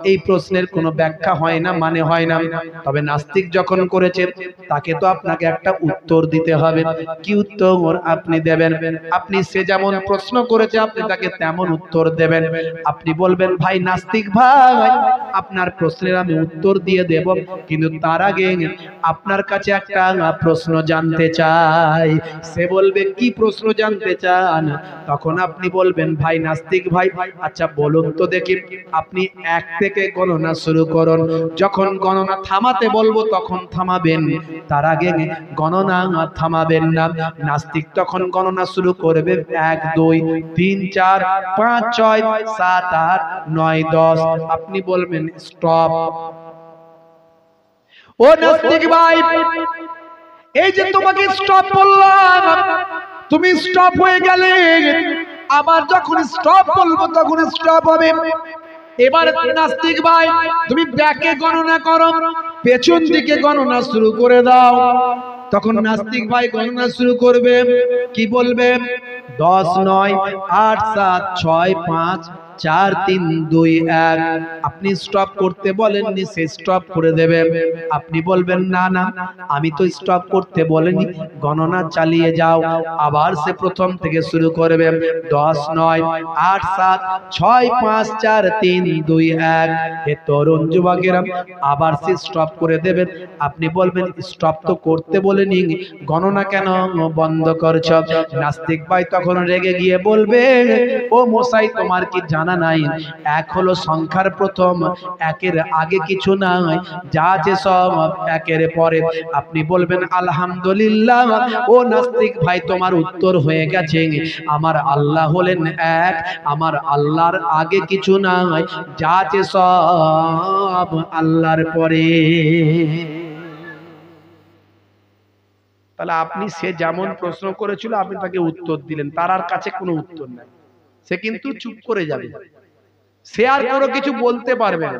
এই প্রশ্নের কোনো ব্যাখ্যা হয় না, মানে হয় না, তবে নাস্তিক যখন করেছে তাকে তো আপনাকে একটা উত্তর দিতে হবে। কি উত্তর আপনি দেবেন? আপনি সে যেমন প্রশ্ন করেছে আপনি তাকে তেমন উত্তর দেবেন। আপনি বলবেন ভাই নাস্তিক ভাই, আপনার প্রশ্নের আমি উত্তর দিয়ে দেব, কিন্তু তার আগে আপনার কাছে একটা প্রশ্ন জানতে চাই। সে বলবে কি প্রশ্ন জানতে চান? তখন আপনি বলবেন ভাই নাস্তিক ভাই, আচ্ছা বলুন তো দেখি, আপনি 1 থেকে গণনা শুরু করুন। যখন গণনা থামাতে বলবো তখন থামাবেন, তার আগে গণনা থামাবেন না। নাস্তিক তখন গণনা শুরু করবে 1 2 3 4 5 6 7 8 9 10। আপনি বলবেন স্টপ। ও নাস্তিক ভাই, এই যে তোমাকে স্টপ বললাম, তুমি স্টপ হয়ে গেলে, আবার যখন স্টপ বলবো তখন স্টপ হবে। এবার নাস্তিক ভাই তুমি ব্যাকে গণনা করো, পেছন দিকে গণনা শুরু করে দাও। তখন নাস্তিক ভাই গণনা শুরু করবে, কি বলবে? 10 9 8 7 6 5 4 3 2 1। আপনি স্টপ করতে বলেননি, সে স্টপ করে দেবে। আপনি বলবেন না না, আমি তো স্টপ করতে বলিনি, গণনা চালিয়ে যাও। আবার সে প্রথম থেকে শুরু করবে, 10 9 8 7 6 5 4 3 2 1। হে তরুণ যুবকেরা, আবার সে স্টপ করে দেবেন। আপনি বলবেন স্টপ তো করতে বলেনি, গণনা কেন বন্ধ করছ? নাস্তিক ভাই তখন রেগে গিয়ে বলবে, ও মশাই তোমার কি জানা নাই, 1 হলো সংখ্যার প্রথম, 1-এর আগে কিছু নাই, যা আছে সব 1-এর পরে। আপনি বলবেন আলহামদুলিল্লাহ। ও নাস্তিক ভাই তোমার উত্তর হয়ে গেছে, আমার আল্লাহ হলেন 1, আমার আল্লাহর আগে কিছু নাই, যা আছে সব আল্লাহর পরে। তাহলে আপনি সে যেমন প্রশ্ন করেছিল আপনি তাকে উত্তর দিলেন, তার আর কাছে কোনো উত্তর নাই, সে কিন্তু চুপ করে যাবে, সে আর কোনো কিছু বলতে পারবে না।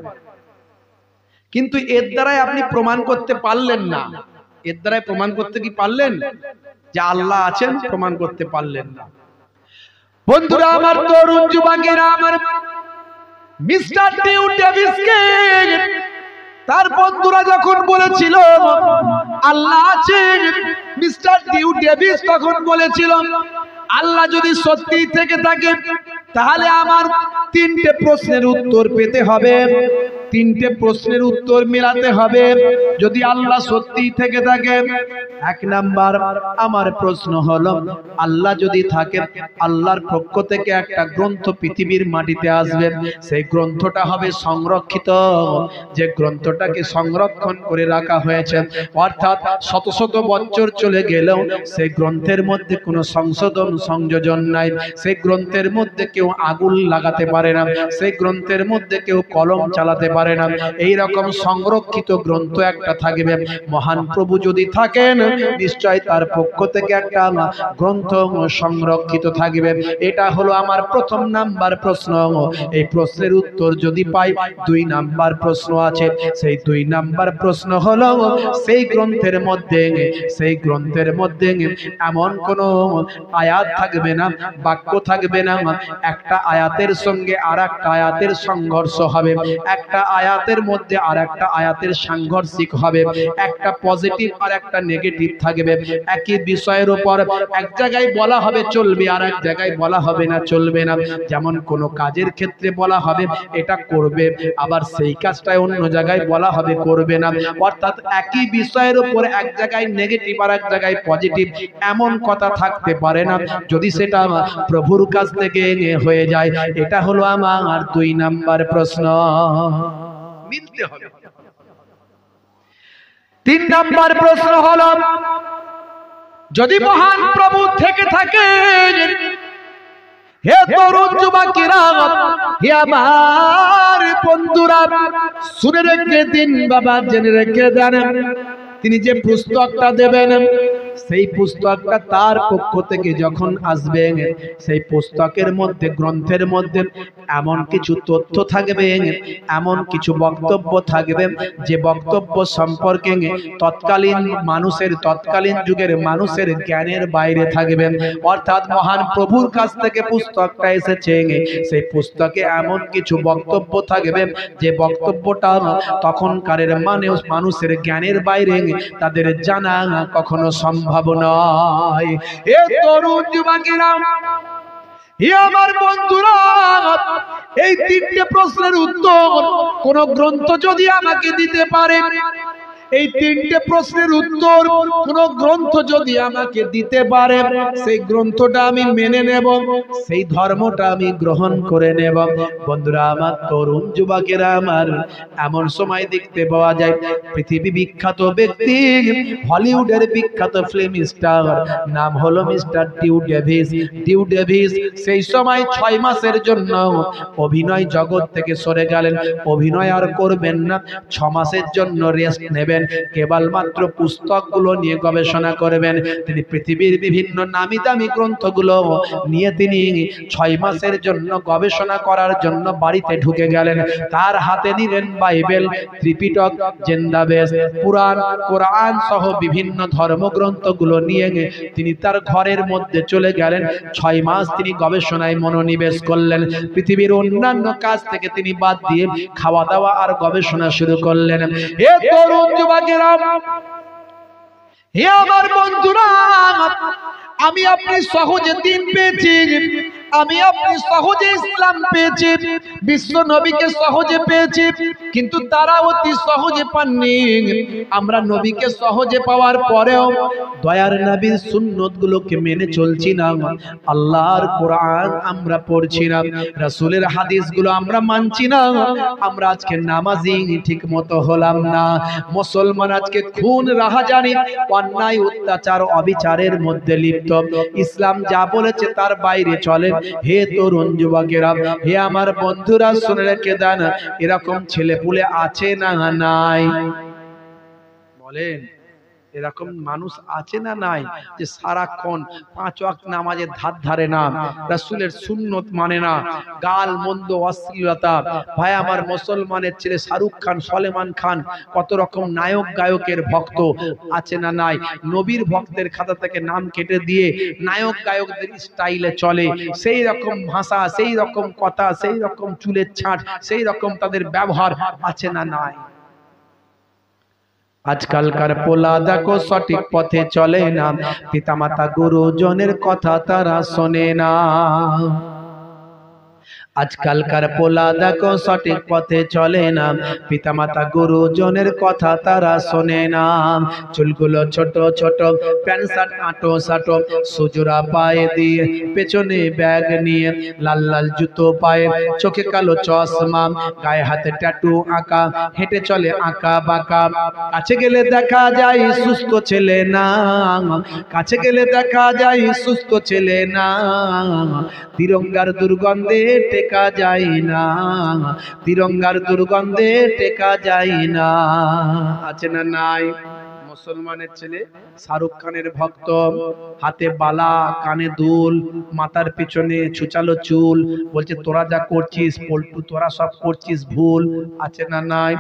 কিন্তু এর দ্বারাই আপনি প্রমাণ করতে পারলেন না। এর দ্বারাই প্রমাণ করতে কি পারলেন? যে আল্লাহ আছেন, প্রমাণ করতে পারলেন না। বন্ধুরা আমার, তরুণ যুবকেরা আমার, মিস্টার ডিউ ডেভিসকে তার বন্ধুরা যখন বলেছিল আল্লাহ আছেন, মিস্টার ডিউ ডেভিস তখন বলেছিল আল্লাহ যদি সত্যি থেকে থাকে তাহলে আমার 3টে প্রশ্নের উত্তর পেতে হবে, 3টে প্রশ্নের উত্তর মেলাতে হবে। যদি আল্লাহ সত্যি থেকে থাকে, 1 নাম্বার আমার প্রশ্ন হলো, আল্লাহ যদি থাকে, আল্লাহর পক্ষ থেকে একটা গ্রন্থ পৃথিবীর মাটিতে আসবে, সেই গ্রন্থটা হবে সংরক্ষিত, যে গ্রন্থটাকে সংরক্ষণ করে রাখা হয়েছে, অর্থাৎ শত শত বছর চলে গেলেও সেই গ্রন্থের মধ্যে কোনো সংশোধন সংযোজন নাই, সেই গ্রন্থের মধ্যে কেউ আগুন লাগাতে পারে না, সেই গ্রন্থের মধ্যে কেউ কলম চালাতে পারে পারে না। এই রকম সংরক্ষিত গ্রন্থ একটা থাকবে। মহান প্রভু যদি থাকেন নিশ্চয় তার পক্ষ থেকে একটা গ্রন্থ সংরক্ষিত থাকবে। এটা হলো আমার প্রথম নাম্বার প্রশ্ন। এই প্রশ্নের উত্তর যদি পাই, 2 নাম্বার প্রশ্ন আছে। সেই 2 নাম্বার প্রশ্ন হলো সেই গ্রন্থের মধ্যে এমন কোন আয়াত থাকবে না, বাক্য থাকবে না, একটা আয়াতের সঙ্গে আরেকটা আয়াতের সংঘর্ষ হবে, একটা আয়াতের মধ্যে আরেকটা আয়াতের সাংঘর্ষিক হবে, একটা পজিটিভ আর একটা নেগেটিভ থাকবে। একই বিষয়ের উপর এক জায়গায় বলা হবে চলবে, আর এক জায়গায় বলা হবে না চলবে না। যেমন কোন কাজের ক্ষেত্রে বলা হবে এটা করবে, আবার সেই কাজটাই অন্য জায়গায় বলা হবে করবে না। অর্থাৎ একই বিষয়ের উপর এক জায়গায় নেগেটিভ আর এক জায়গায় পজিটিভ এমন কথা থাকতে পারে না, যদি সেটা প্রভুর কাছ থেকে হয়ে যায়। এটা হলো আমার 2 নাম্বার প্রশ্ন। মিলতে হবে। 3 নাম্বার প্রশ্ন হলো, যদি মহান প্রভু থেকে থাকে, হে তরুণ যুবকেরা, হে আমার বন্ধুরা, শুনে রেখে দিন বাবা, জেনে রেখে দেন, তিনি যে পুস্তকটা দেবেন সেই পুস্তকটা তার পক্ষ থেকে যখন আসবে, সেই পুস্তকের মধ্যে, গ্রন্থের মধ্যে এমন কিছু তথ্য থাকবে, এমন কিছু বক্তব্য থাকবে, যে বক্তব্য সম্পর্কে তৎকালীন মানুষের, তৎকালীন যুগের মানুষের জ্ঞানের বাইরে থাকবে। অর্থাৎ মহান প্রভুর কাছ থেকে পুস্তকটা এসেছে, সেই পুস্তকে এমন কিছু বক্তব্য থাকবে যে বক্তব্যটা তখনকারের মানুষের জ্ঞানের বাইরে, তাদের জানা কখনো সম্ভব নয়। এ তরুণ যুবকেরা, হে আমার বন্ধুরা, এই 3টে প্রশ্নের উত্তর কোন গ্রন্থ যদি আমাকে দিতে পারে, এই 3টে প্রশ্নের উত্তর কোন গ্রন্থ যদি আমাকে দিতে পারে, সেই গ্রন্থটা আমি মেনে নেব, সেই ধর্মটা আমি গ্রহণ করে নেব। বন্ধুরা আমার, তরুণ যুবকেরা আমার, এমন সময় দেখতে পাওয়া যায় পৃথিবী বিখ্যাত ব্যক্তি, হলিউডের বিখ্যাত ফিল্ম স্টার, নাম হলো mister Dew Davis. Dew Davis সেই সময় 6 মাসের জন্য অভিনয় জগৎ থেকে সরে গেলেন। অভিনয় আর করবেন না, 6 মাসের জন্য রেস্ট নেবেন, কেবলমাত্র পুস্তকগুলো নিয়ে গবেষণা করবেন। তিনি পৃথিবীর বিভিন্ন নামি দামি গ্রন্থগুলো নিয়ে তিনি 6 মাসের জন্য গবেষণা করার জন্য বাড়িতে ঢুকে গেলেন। তার হাতে নিলেন বাইবেল, ত্রিপিটক, জিন্দাবেশ, পুরাণ, কোরআন সহ বিভিন্ন ধর্মগ্রন্থগুলো নিয়ে তিনি তার ঘরের মধ্যে চলে গেলেন। 6 মাস তিনি গবেষণায় মনোনিবেশ করলেন। পৃথিবীর অন্যান্য কাজ থেকে তিনি বাদ দিয়ে খাওয়া দাওয়া আর গবেষণা শুরু করলেন। এ তরুণ যুবকেরা, হে আমার বন্ধুরা, আমি আপনি সহজে দিন পেয়েছি, আমি আপনি সহজে ইসলাম পেয়েছি, বিশ্ব নবীকে সহজে পেয়েছি, কিন্তু তারা অতি সহজে পাননি। আমরা নবীকে সহজে পাওয়ার পরেও দয়ার নবীর সুন্নত গুলোকে মেনে চলছি না, আল্লাহর কোরআন আমরা পড়ছি না, রাসূলের হাদিস গুলো আমরা মানছি না। আমরা আজকে নামাজি ঠিক মতো হলাম না। মুসলমান আজকে খুন, রাহাজানি, অন্যায়, অত্যাচার, অবিচারের মধ্যে লিপ্ত। ইসলাম যা বলেছে তার বাইরে চলে। হে তরুণ যুবকেরা, হে আমার বন্ধুরা, শুনে রেখে দেন, এরকম ছেলেপুলে আছে না নাই? বলেন, এরকম মানুষ আছে না নাই যে সারাক্ষণ 5 ওয়াক্ত নামাজের ধার ধারে না, রাসূলের সুন্নত মানে না, গাল মন্দ, অশ্লীলতা। ভাই আমার, মুসলমানের ছেলে শাহরুখ খান, সলমান খান, কত রকম নায়ক গায়কের ভক্ত আছে না নাই? নবীর ভক্তের খাতা থেকে নাম কেটে দিয়ে নায়ক গায়কদের স্টাইলে চলে, সেই রকম ভাষা, সেই রকম কথা, সেই রকম চুলের ছাঁট, সেই রকম তাদের ব্যবহার আছে না নাই? আজকালকার পোলা দেখো সঠিক পথে চলে না, পিতামাতা গুরুজনের কথা তারা শোনে না। আজকালকার পোলা দেখো সঠিক পথে চলে না, পিতামাতা গুরুজনের কথা তারা শোনে না। চুলগুলো ছোট ছোট, প্যান্ট শার্ট আঁটো সাটো, সুজোড়া পায়ে দিয়ে, পেছনে ব্যাগ নিয়ে, লাল লাল জুতো পায়ে, চোখে কালো চশমা, গায়ে হাতে ট্যাটু আঁকা, হেঁটে চলে আঁকা বাঁকা। কাছে গেলে দেখা যায় সুস্থ ছেলে না, কাছে গেলে দেখা যায় সুস্থ ছেলে না। তিরঙ্গার দুর্গন্ধে টেকা যায় না, তিরঙ্গার দুর্গন্ধে টেকা যায় না। আছে না নাই? মুসলমানের ছেলে শাহরুখ খানের ভক্ত, হাতে বালা, কানে দুল, মাথার পিছনে ছুচালো চুল, বলছে তোরা যা করছিস পল্টু, তোরা সব করছিস ভুল। আছে না নাই?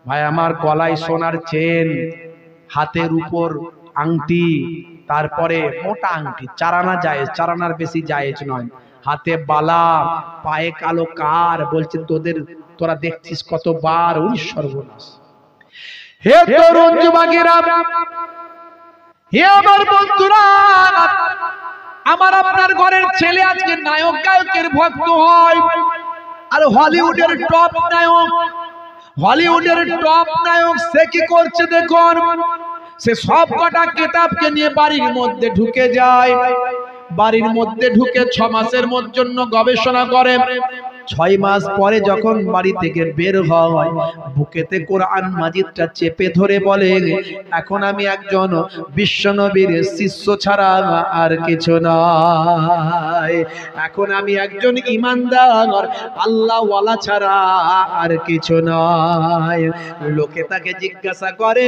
ভাই আমার, গলায় সোনার চেন, হাতের উপর আংটি, তারপরে মোটা আংটি, 4 আনা জায়েজ, 4 আনার বেশি জায়েজ নয়, হাতে বালা, পায়ে কালো কার, বলছে তোরা দেখছিস কতবার। ওই সর্বনাশ। হে তরুণ যুবকেরা, হে আমার বন্ধুরা, আমার আপনার ঘরের ছেলে আজকে নায়ক গায়কের ভক্ত হয়, আর হলিউডের টপ নায়ক, হলিউডের টপ নায়ক সে কি করছে দেখুন, সে সব কটা কিতাবকে নিয়ে বাড়ির মধ্যে ঢুকে যায়, বাড়ির মধ্যে ঢুকে 6 মাসের জন্য গবেষণা করে। 6 মাস পরে যখন বাড়ি থেকে বের হয়, বুকেতে কোরআন মাজিদটা চেপে ধরে বলে, এখন আমি একজন বিশ্বনবীর শিষ্য ছাড়া আর কিছু নয়, এখন আমি একজন ঈমানদার আল্লাহওয়ালা ছাড়া আর কিছু নয়। লোকে তাকে জিজ্ঞাসা করে,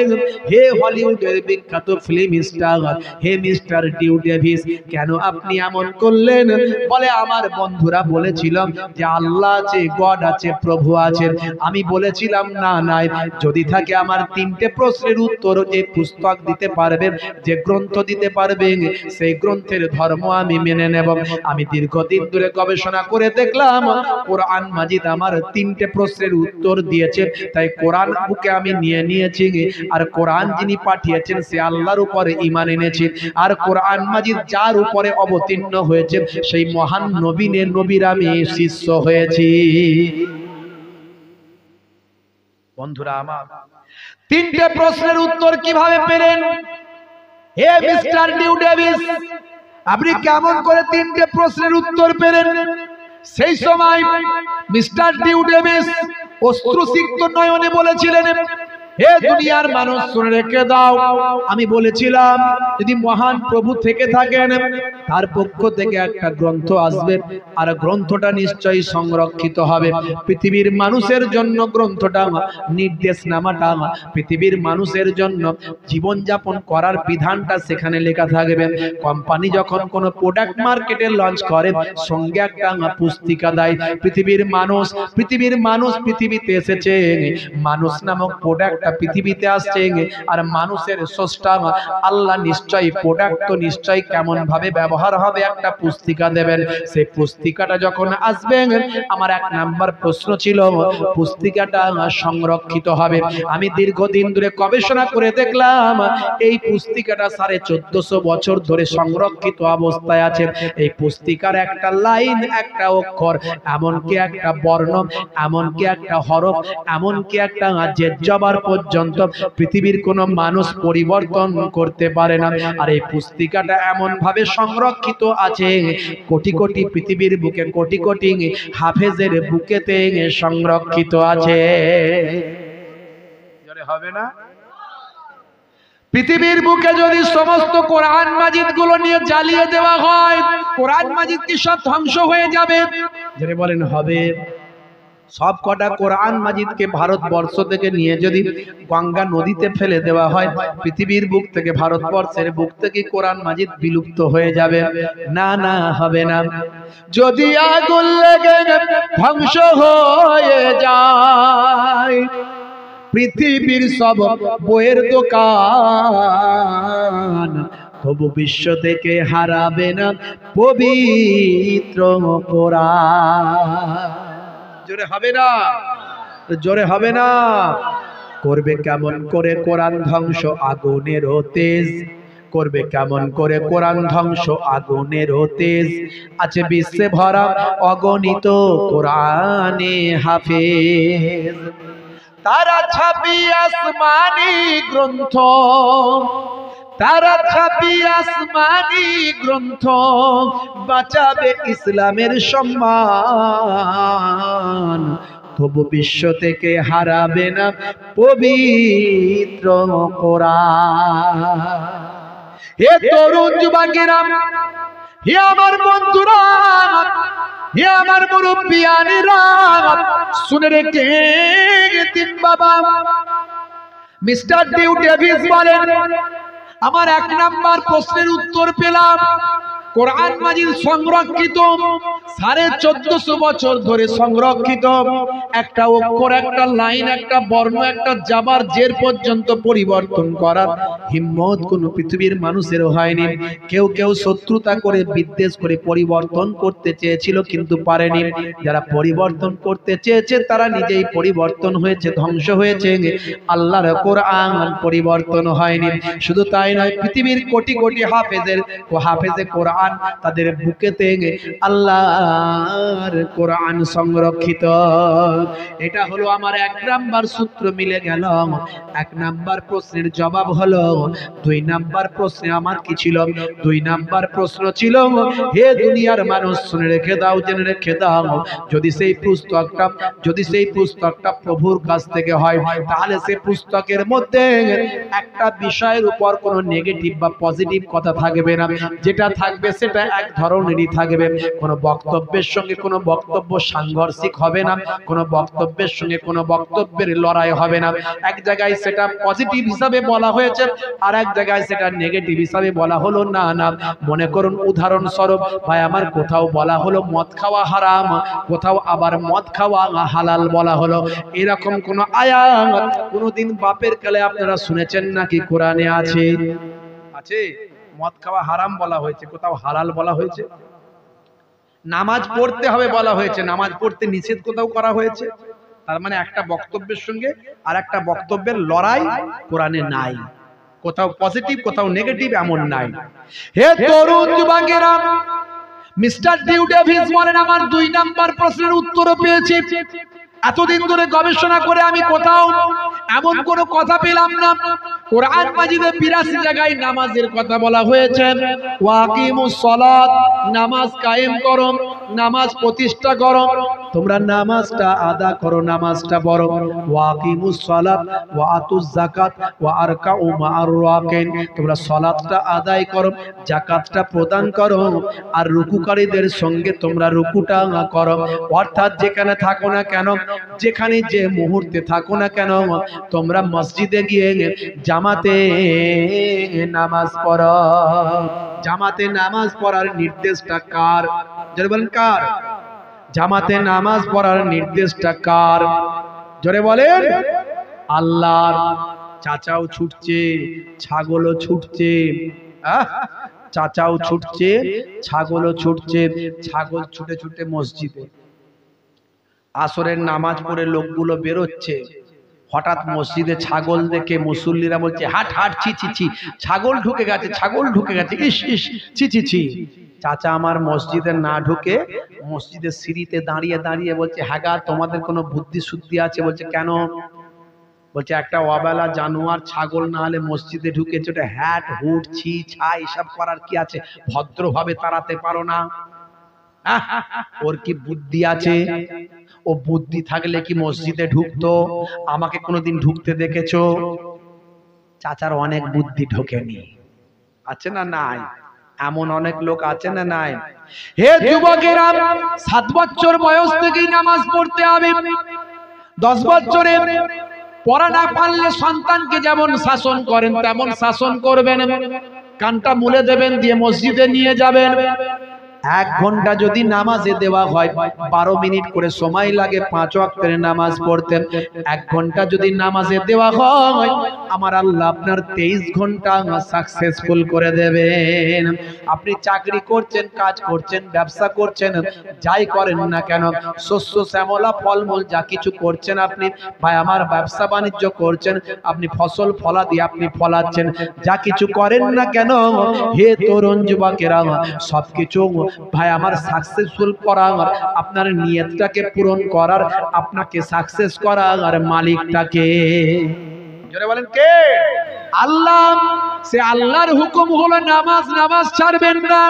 হে হলিউডের বিখ্যাত ফিল্ম স্টার, হে মিস্টার ডিউ ডেভিস, কেন আপনি এমন করলেন? বলে, আমার বন্ধুরা বলেছিল যে আল্লাহ আছে, গড আছে, প্রভু আছেন। আমি বলেছিলাম না নাই, যদি থাকে আমার 3টে প্রশ্নের উত্তর যে পুস্তক দিতে পারবেন, যে গ্রন্থ দিতে পারবেন, সেই গ্রন্থের ধর্ম আমি মেনে নেব। আমি দীর্ঘদিন ধরে গবেষণা করে দেখলাম কোরআন মাজিদ আমার 3টে প্রশ্নের উত্তর দিয়েছে, তাই কোরআন বুকে আমি নিয়ে নিয়েছি। আর কোরআন যিনি পাঠিয়েছেন সে আল্লাহর উপরে ঈমান এনেছি, আর কোরআন মাজিদ যার উপরে অবতীর্ণ হয়েছে সেই মহান নবীর আমি শিষ্য হয়েছি। বন্ধুরা আমার, 3টে প্রশ্নের উত্তর কিভাবে পেলেন? হে মিস্টার ডিউ ডেভিস, আপনি কেমন করে 3টে প্রশ্নের উত্তর পেলেন? সেই সময় মিস্টার ডিউ ডেভিস অশ্রুসিক্ত নয়নে বলেছিলেন, হে দুনিয়ার মানুষ শুনে রেখে দাও, আমি বলেছিলাম যদি মহান প্রভু থেকে থাকেন তার পক্ষ থেকে একটা গ্রন্থ আসবে, আর গ্রন্থটা নিশ্চয়ই সংরক্ষিত হবে। পৃথিবীর মানুষের জন্য গ্রন্থটা, নির্দেশনামাটা, পৃথিবীর মানুষের জন্য জীবনযাপন করার বিধানটা সেখানে লেখা থাকবে। কোম্পানি যখন কোনো প্রোডাক্ট মার্কেটে লঞ্চ করে, সঙ্গে একটা পুস্তিকা দেয়। পৃথিবীর মানুষ পৃথিবীতে এসেছে, মানুষ নামক প্রোডাক্ট পৃথিবীতে আসছে, আর মানুষের স্রষ্টা আল্লাহ নিশ্চয়ই প্রোডাক্ট তো নিশ্চয়ই কেমন ভাবে ব্যবহার হবে একটা পুস্তিকা দেবেন। সেই পুস্তিকাটা যখন আসবে, আমার 1 নাম্বার প্রশ্ন ছিল পুস্তিকাটা সংরক্ষিত হবে। আমি দীর্ঘদিন ধরে গবেষণা করে দেখলাম এই পুস্তিকাটা 1450 বছর ধরে সংরক্ষিত অবস্থায় আছে। এই পুস্তিকার একটা লাইন, একটা অক্ষর, এমনকি একটা বর্ণ, এমনকি একটা হরফ, এমনকি একটা জের পর্যন্ত পৃথিবীর কোন মানুষ পরিবর্তন করতে পারে না। আর এই পুস্তিকাটা এমন ভাবে সংরক্ষিত আছে, কোটি কোটি পৃথিবীর বুকে, কোটি কোটি হাফেজের বুকেতে সংরক্ষিত আছে। হবে না? পৃথিবীর বুকে যদি সমস্ত কোরআন মাজিদ গুলো নিয়ে জ্বালিয়ে দেওয়া হয়, কোরআন মাজিদ কি সব ধ্বংস হয়ে যাবে? যারা বলেন হবে। সব কটা কোরআন মাজিদকে ভারতবর্ষ থেকে নিয়ে যদি গঙ্গা নদীতে ফেলে দেওয়া হয়, পৃথিবীর বুক থেকে, ভারতবর্ষের বুক থেকে কোরআন মাজিদ বিলুপ্ত হয়ে যাবে? না না, হবে না। যদি আগুন লেগে ধ্বংস হয়ে যায় পৃথিবীর সব বইয়ের দোকান, তবু বিশ্ব থেকে হারাবে না পবিত্র কোরআন। জোরে হবে না? জোরে হবে না? করবে কেমন করে কোরআন ধ্বংস? আগুনের তেজ করবে কেমন করে কোরআন ধ্বংস? আগুনের তেজ আছে বিশ্বে ভরা অগণিত কোরআনে হাফেজ। তারা ছাপি আসমানি গ্রন্থ, তারা ছাপি আসমানি গ্রন্থ, বাঁচাবে ইসলামের সম্মান, তবু বিশ্ব থেকে হারাবে না পবিত্র কোরআন। হে তরুণ যুবকেরা, হে আমার বন্ধুরা, হে আমার মুরব্বিয়ানেরা, শুনে রেখে দিন বাবা। মিস্টার ডিউ ডেভিস বলেন, আমার 1 নাম্বার প্রশ্নের উত্তর পেলাম। কোরআন মাজিদ সংরক্ষিত 1450 বছর ধরে সংরক্ষিত, একটা অক্ষর, একটা লাইন, একটা বর্ণ, একটা জাবার জের পর্যন্ত পরিবর্তন করার হিম্মত কোন পৃথিবীর মানুষের হয়নি। কেউ কেউ শত্রুতা করে, বিদ্বেষ করে পরিবর্তন করতে চেয়েছিল, কিন্তু পারেনি। যারা পরিবর্তন করতে চেয়েছে তারা নিজেই পরিবর্তন হয়েছে, ধ্বংস হয়েছে। আল্লাহর কোরআন পরিবর্তন হয়নি। শুধু তাই নয়, পৃথিবীর কোটি কোটি হাফেজে কোরআন, তাদের বুকেতে আল্লাহর কোরআন সংরক্ষিত। এটা হলো আমার 1 নাম্বার সূত্র, মিলে গেল। 1 নাম্বার প্রশ্নের জবাব হলো। 2 নাম্বার প্রশ্নে আমার কি ছিল? 2 নাম্বার প্রশ্ন ছিল, হে দুনিয়ার মানুষ, শুনে রেখে দাও, জেনে রেখে দাও, যদি সেই পুস্তকটা প্রভুর কাছ থেকে হয়, তাহলে সেই পুস্তকের মধ্যে একটা বিষয়ের উপর কোনো নেগেটিভ বা পজিটিভ কথা থাকবে না। যেটা থাকবে সেটা এক ধরনেরই থাকবে। কোনো বক্তব্যের সঙ্গে কোনো বক্তব্য সাংঘর্ষিক হবে না, কোনো বক্তব্যের সঙ্গে কোনো বক্তব্যের লড়াই হবে না। এক জায়গায় সেটা পজিটিভ হিসাবে বলা হয়েছে, আর এক জায়গায় সেটা নেগেটিভ হিসাবে বলা হলো না। মনে করুন, উদাহরণস্বরূপ ভাই আমার, কোথাও বলা হলো মদ খাওয়া হারাম, কোথাও আবার মদ খাওয়া হালাল বলা হলো। এরকম কোন আয়াত কোনদিন বাপের কালে আপনারা শুনেছেন নাকি? কোরআনে আছে? মদ খাওয়া হারাম বলা হয়েছে, কোথাও হালাল বলা হয়েছে। নামাজ পড়তে হবে বলা হয়েছে, নামাজ পড়তে নিষেধ কোথাও করা হয়েছে। তার মানে একটা বক্তব্যের সঙ্গে আর একটা বক্তব্যের লড়াই কোরআনে নাই। কোথাও পজিটিভ, কোথাও নেগেটিভ, এমন নাই। হে তরুণ যুবকেরা, মিস্টার ডিউ ডেভিস বলেন, আমার 2 নাম্বার প্রশ্নের উত্তর পেয়েছি। এতদিন ধরে গবেষণা করে আমি কোথাও এমন কোন কথা পেলাম না। কোরআন মাজিদে 82 জায়গায় নামাজের কথা বলা হয়েছে। ওয়াকিমুস সালাত, নামাজ কায়েম করো, নামাজ প্রতিষ্ঠা করো, তোমরা নামাজটা আদা করো, নামাজটা পড়ো। ওয়াকিমুস সালাত ওয়া আতুজ যাকাত ওয়া আরকাউ মা'আর রাকিন, তোমরা সালাতটা আদায় করো, যাকাতটা প্রদান করো, আর রুকুকারীদের সঙ্গে তোমরা রুকুটা করো। অর্থাৎ যেখানে থাকো না কেন, যেখানে যে মুহূর্তে থাকো না কেন, তোমরা মসজিদে গিয়ে জামাতে নামাজ পড়ো। জামাতে নামাজ পড়ার নির্দেশটা কার? জোরে বলেন কার? জামাতে নামাজ পড়ার নির্দেশটা কার? জোরে বলেন আল্লাহর। চাচাও ছুটছে, ছাগলও ছুটছে, চাচাও ছুটছে, ছাগলও ছুটছে। ছাগল ছুটে ছুটে মসজিদে, আসরের নামাজ পড়ে লোকগুলো বেরোচ্ছে। হঠাৎ মসজিদে ছাগল দেখে মুসল্লিরা বলছে, হাট হাট, ছি ছি ছি, ছাগল ঢুকে গেছে, ছাগল ঢুকে গেছে, ইস ইস, ছি ছি ছি। চাচা আমার মসজিদে না ঢুকে মসজিদের সিঁড়িতে দাঁড়িয়ে দাঁড়িয়ে বলছে, হ্যাঁ, তোমাদের কোনো বুদ্ধি শুদ্ধি আছে? বলছে কেন? বলছে একটা অবেলা জানোয়ার ছাগল না হলে মসজিদে ঢুকেছে, ওটা হ্যাট হুট ছি ছা এসব করার কি আছে? ভদ্রভাবে তাড়াতে পারো না? ওর কি বুদ্ধি আছে? ও বুদ্ধি থাকলে কি মসজিদে ঢুকতো? আমাকে কোনোদিন ঢুকতে দেখেছো? চাচার অনেক বুদ্ধি ঢোকেনি, আছে না নাই? এমন অনেক লোক আছে না নাই? হে যুবকেরা, 7 বছর বয়স থেকেই নামাজ পড়তে হবে। 10 বছরে পড়া না পারলে সন্তানকে যেমন শাসন করেন তেমন শাসন করবেন। কানটা মুলে দেবেন, দিয়ে মসজিদে নিয়ে যাবেন। 1 ঘন্টা যদি নামাজে দেওয়া হয়, 12 মিনিট করে সময় লাগে 5 ওয়াক্তের নামাজ পড়তে। 1 ঘন্টা যদি নামাজে দেওয়া হয়, আমার আল্লাহ আপনার 23 ঘন্টা সাকসেসফুল করে দেবেন। আপনি চাকরি করছেন, কাজ করছেন, ব্যবসা করছেন, যাই করেন না কেন, শস্য শ্যামলা ফলমূল যা কিছু করছেন আপনি, ভাই আমার ব্যবসা বাণিজ্য করছেন, আপনি ফসল ফলাদি আপনি ফলাচ্ছেন, যা কিছু করেন না কেন, হে তরুণ যুবকেরা, সবকিছু ভাই আমার সাকসেসফুল করার, আপনার নিয়তটাকে পূরণ করার, আপনাকে সাকসেস করার মালিকটাকে জোরে বলেন কে? আল্লাহ। সে আল্লাহর হুকুম হলো নামাজ, নামাজ ছাড়বেন না।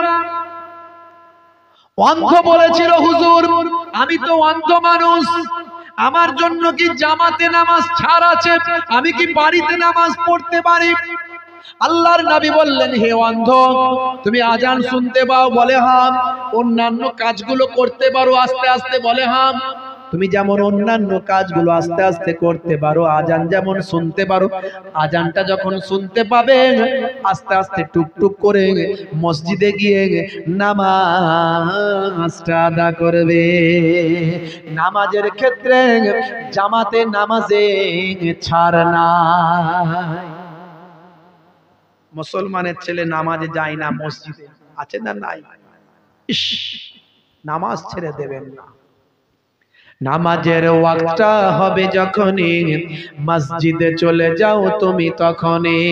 অন্ধ বলেছিল, হুজুর আমি তো অন্ধ মানুষ, আমার জন্য কি জামাতে নামাজ ছাড় আছে? আমি কি বাড়িতে নামাজ পড়তে পারি? আল্লাহর নবী বললেন, হে অন্ধ, তুমি আজান শুনতে পাও? বলে হ্যাঁ। অন্যান্য কাজগুলো করতে পারো আস্তে আস্তে? বলে হ্যাঁ। তুমি যেমন অন্যান্য কাজগুলো আস্তে আস্তে করতে পারো, আজান যেমন শুনতে পারো, আজানটা যখন শুনতে পাবে আস্তে আস্তে টুকটুক করে মসজিদে গিয়ে নামাজটা আদা করবে। নামাজের ক্ষেত্রে জামাতে নামাজে ছাড় নাই। মুসলমানের ছেলে নামাজে যায় না, মসজিদে আছে না নাই? ইস, নামাজ ছেড়ে দেবেন না। নামাজের ওয়াক্তটা হবে যখনই, মসজিদে চলে যাও তুমি তখনই।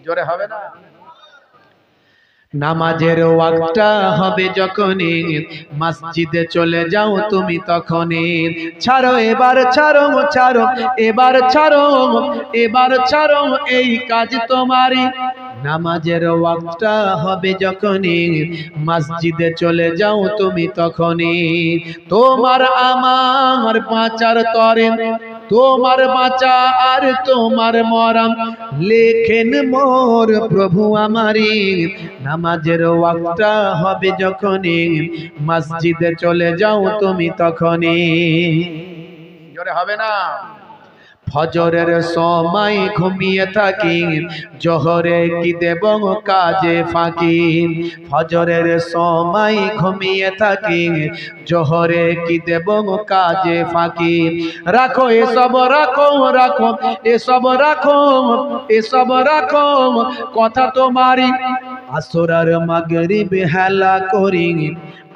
জোরে হবে না? নামাজের ওয়াক্তটা হবে যখনই, মসজিদে চলে যাও তুমি তখনই। ছাড়ো এবার, ছাড়ো ছাড়ো এবার, ছাড়ো এবার, ছাড়ো এই কাজ তোমারই। নামাজের ওয়াক্তটা হবে যখনই, মসজিদে চলে যাও তুমি তখনই। তোমার আমার বাঁচার তরে, তোমার বাঁচা আর তোমার মরণ লেখেন মোর প্রভু আমারি। নামাজের ওয়াক্তটা হবে যখনই, মসজিদে চলে যাও তুমি তখনই। জোরে হবে না? ফজরের সময় ঘুমিয়ে থাকি, জোহরে কি দেব কাজে ফাঁকি। ফজরের সময় ঘুমিয়ে থাকি, জোহরে কি দেব কাজে ফাঁকি। রাখো এসব, রাখো রাখো এসব, রাখো এসব, রাখো কথা তোমারই। আসরার মাগরিব হেলা করি,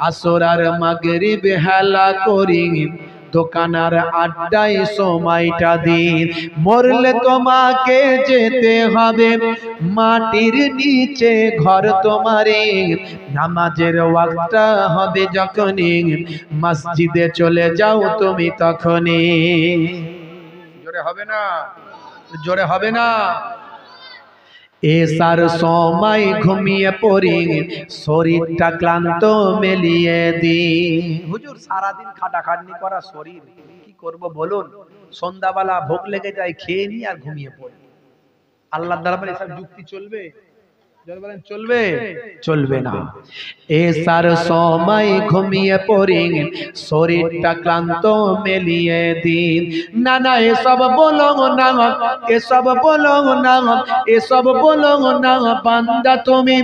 আসরার মাগরিব হেলা করি, দোকানার আড্ডায় সময়টা দিন। মরলে তোমাকে যেতে হবে মাটির নিচে ঘর তোমারে। নামাজের ওয়াক্তটা হবে যখনই, মসজিদে চলে যাও তুমি তখনই। জোরে হবে না? জোরে হবে না? এসার সময় ঘুমিয়ে পড়ি, শরীরটা ক্লান্ত মেলিয়ে দি। হুজুর সারাদিন খাটাখাটনি করা শরীর, কি করব বলুন? সন্ধ্যাবেলা ভোগ লেগে যায়, খেয়ে নি আর ঘুমিয়ে পড়ি। আল্লাহর দরবারে এসব যুক্তি চলবে? চলবে? চলবে না। এসার সময় ঘুমিয়ে পড়ি, শরীরটা ক্লান্ত মেলিয়ে দিন। না না এসব বলো না, এসব বলো না, এসব বলো না বান্দা তুমি।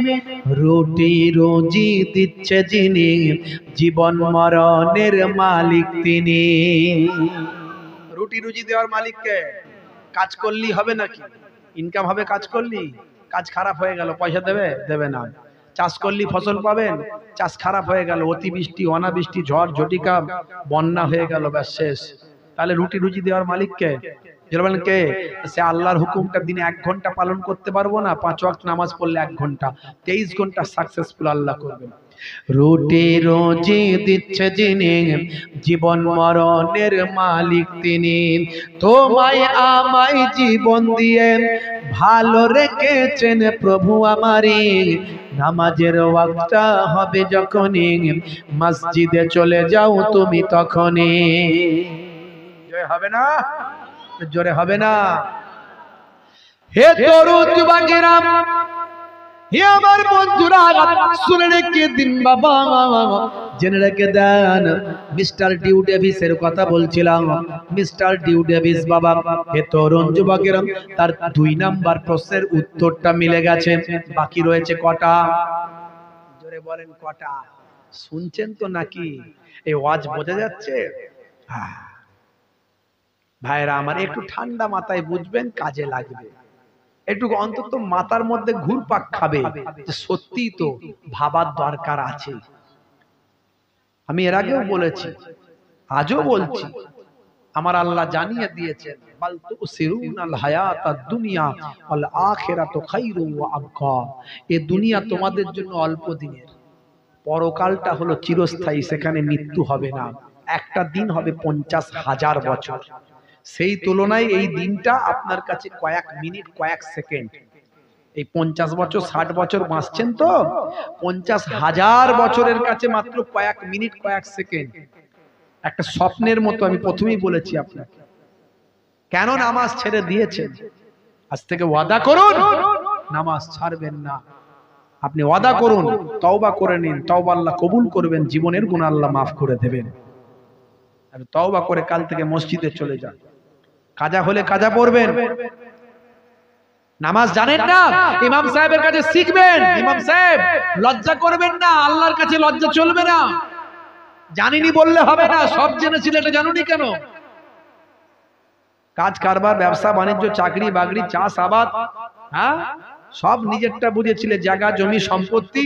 রুটি রুজি দিচ্ছে যিনি, জীবন মরণের মালিক তিনি। রুটি রুজি দেওয়ার মালিক কে? কাজ করলি হবে নাকি? ইনকাম হবে কাজ করলি? কাজ খারাপ হয়ে গেল, পয়সা দেবে? দেবে না। চাষ করলি ফসল পাবেন, চাষ খারাপ হয়ে গেল, অতিবৃষ্টি অনাবৃষ্টি ঝড় ঝটিকা বন্যা হয়ে গেল, ব্যাস শেষ। তাহলে রুটি রুজি দেওয়ার মালিক কে? বলেন কে? সে আল্লাহর হুকুমটা দিনে 1 ঘন্টা পালন করতে পারবো না, 5 ওয়াক্ত নামাজ পড়লে 1 ঘন্টা, 23 ঘন্টা সাকসেসফুল আল্লাহ করবেন। রুটি রুজি দিচ্ছে যিনি, জীবন মরণের মালিক তিনি। তোমায় আমায় জীবন দিয়ে ভালো রেখেছেন প্রভু আমারি। নামাজের ওয়াক্তটা হবে যখনই, মসজিদে চলে যাও তুমি তখনই। জয় হবে না? জোরে হবে না? হে তরুণ যুবকেরা, হে আমার বন্ধুরা, শুনে রেখে দিন বাবা, জেনে রেখে দেন। মিস্টার ডিউ ডেভিসের কথা বলছিলাম। মিস্টার ডিউ ডেভিস বাবা, হে তরুণ যুবকেরা, তার 2 নাম্বার প্রশ্নের উত্তরটা মিলে গেছে। বাকি রয়েছে কটা? জোরে বলেন কটা? শুনছেন তো নাকি? এই ওয়াজ বোঝা যাচ্ছে? ভাইরা আমার, একটু ঠান্ডা মাথায় বুঝবেন, কাজে লাগবে। একটু অন্তত মাথার মধ্যে ঘুরপাক খাবে যে সত্যি তো ভাবার দরকার আছে। আমি এর আগেও বলেছি, আজও বলছি, আমার আল্লাহ জানিয়ে দিয়েছেন, বাল তুসিরুনাল হায়াতাদ দুনিয়া ওয়াল আখিরাতু খায়রুন ওয়া আবকা। এই দুনিয়া তোমাদের জন্য অল্প দিনের, পরকালটা হলো চিরস্থায়ী, সেখানে মৃত্যু হবে না। একটা দিন হবে 50,000 বছর। সেই তুলনায় এই দিনটা আপনার কাছে কয়েক মিনিট, কয়েক সেকেন্ড। এই 50 বছর 60 বছর বাঁচছেন তো, 50,000 বছরের কাছে মাত্র কয়েক মিনিট, কয়েক সেকেন্ড। একটা স্বপ্নের মতো। আমি প্রথমেই বলেছি আপনাকে, কেন নামাজ ছেড়ে দিয়েছেন? আজ থেকে ওয়াদা করুন নামাজ ছাড়বেন না। আপনি ওয়াদা করুন, তওবা করে নিন, তওবা আল্লাহ কবুল করবেন, জীবনের গুনাহ আল্লাহ মাফ করে দেবেন। আর তওবা করে কাল থেকে মসজিদে চলে যান, কাজা হলে কাজা পড়বেন। নামাজ জানেন না, ইমাম সাহেবের কাছে শিখবেন। ইমাম সাহেব লজ্জা করবেন না, আল্লাহর কাছে লজ্জা চলবে না। জানিনি বললে হবে না, সব জেনেছিলে এটা জানুনি কেন? কাজ কারবার, ব্যবসা বাণিজ্য, চাকরি বাকরি, চাষ আবাদ, হ্যাঁ সব নিজেরটা বুঝেছিলে, জায়গা জমি সম্পত্তি।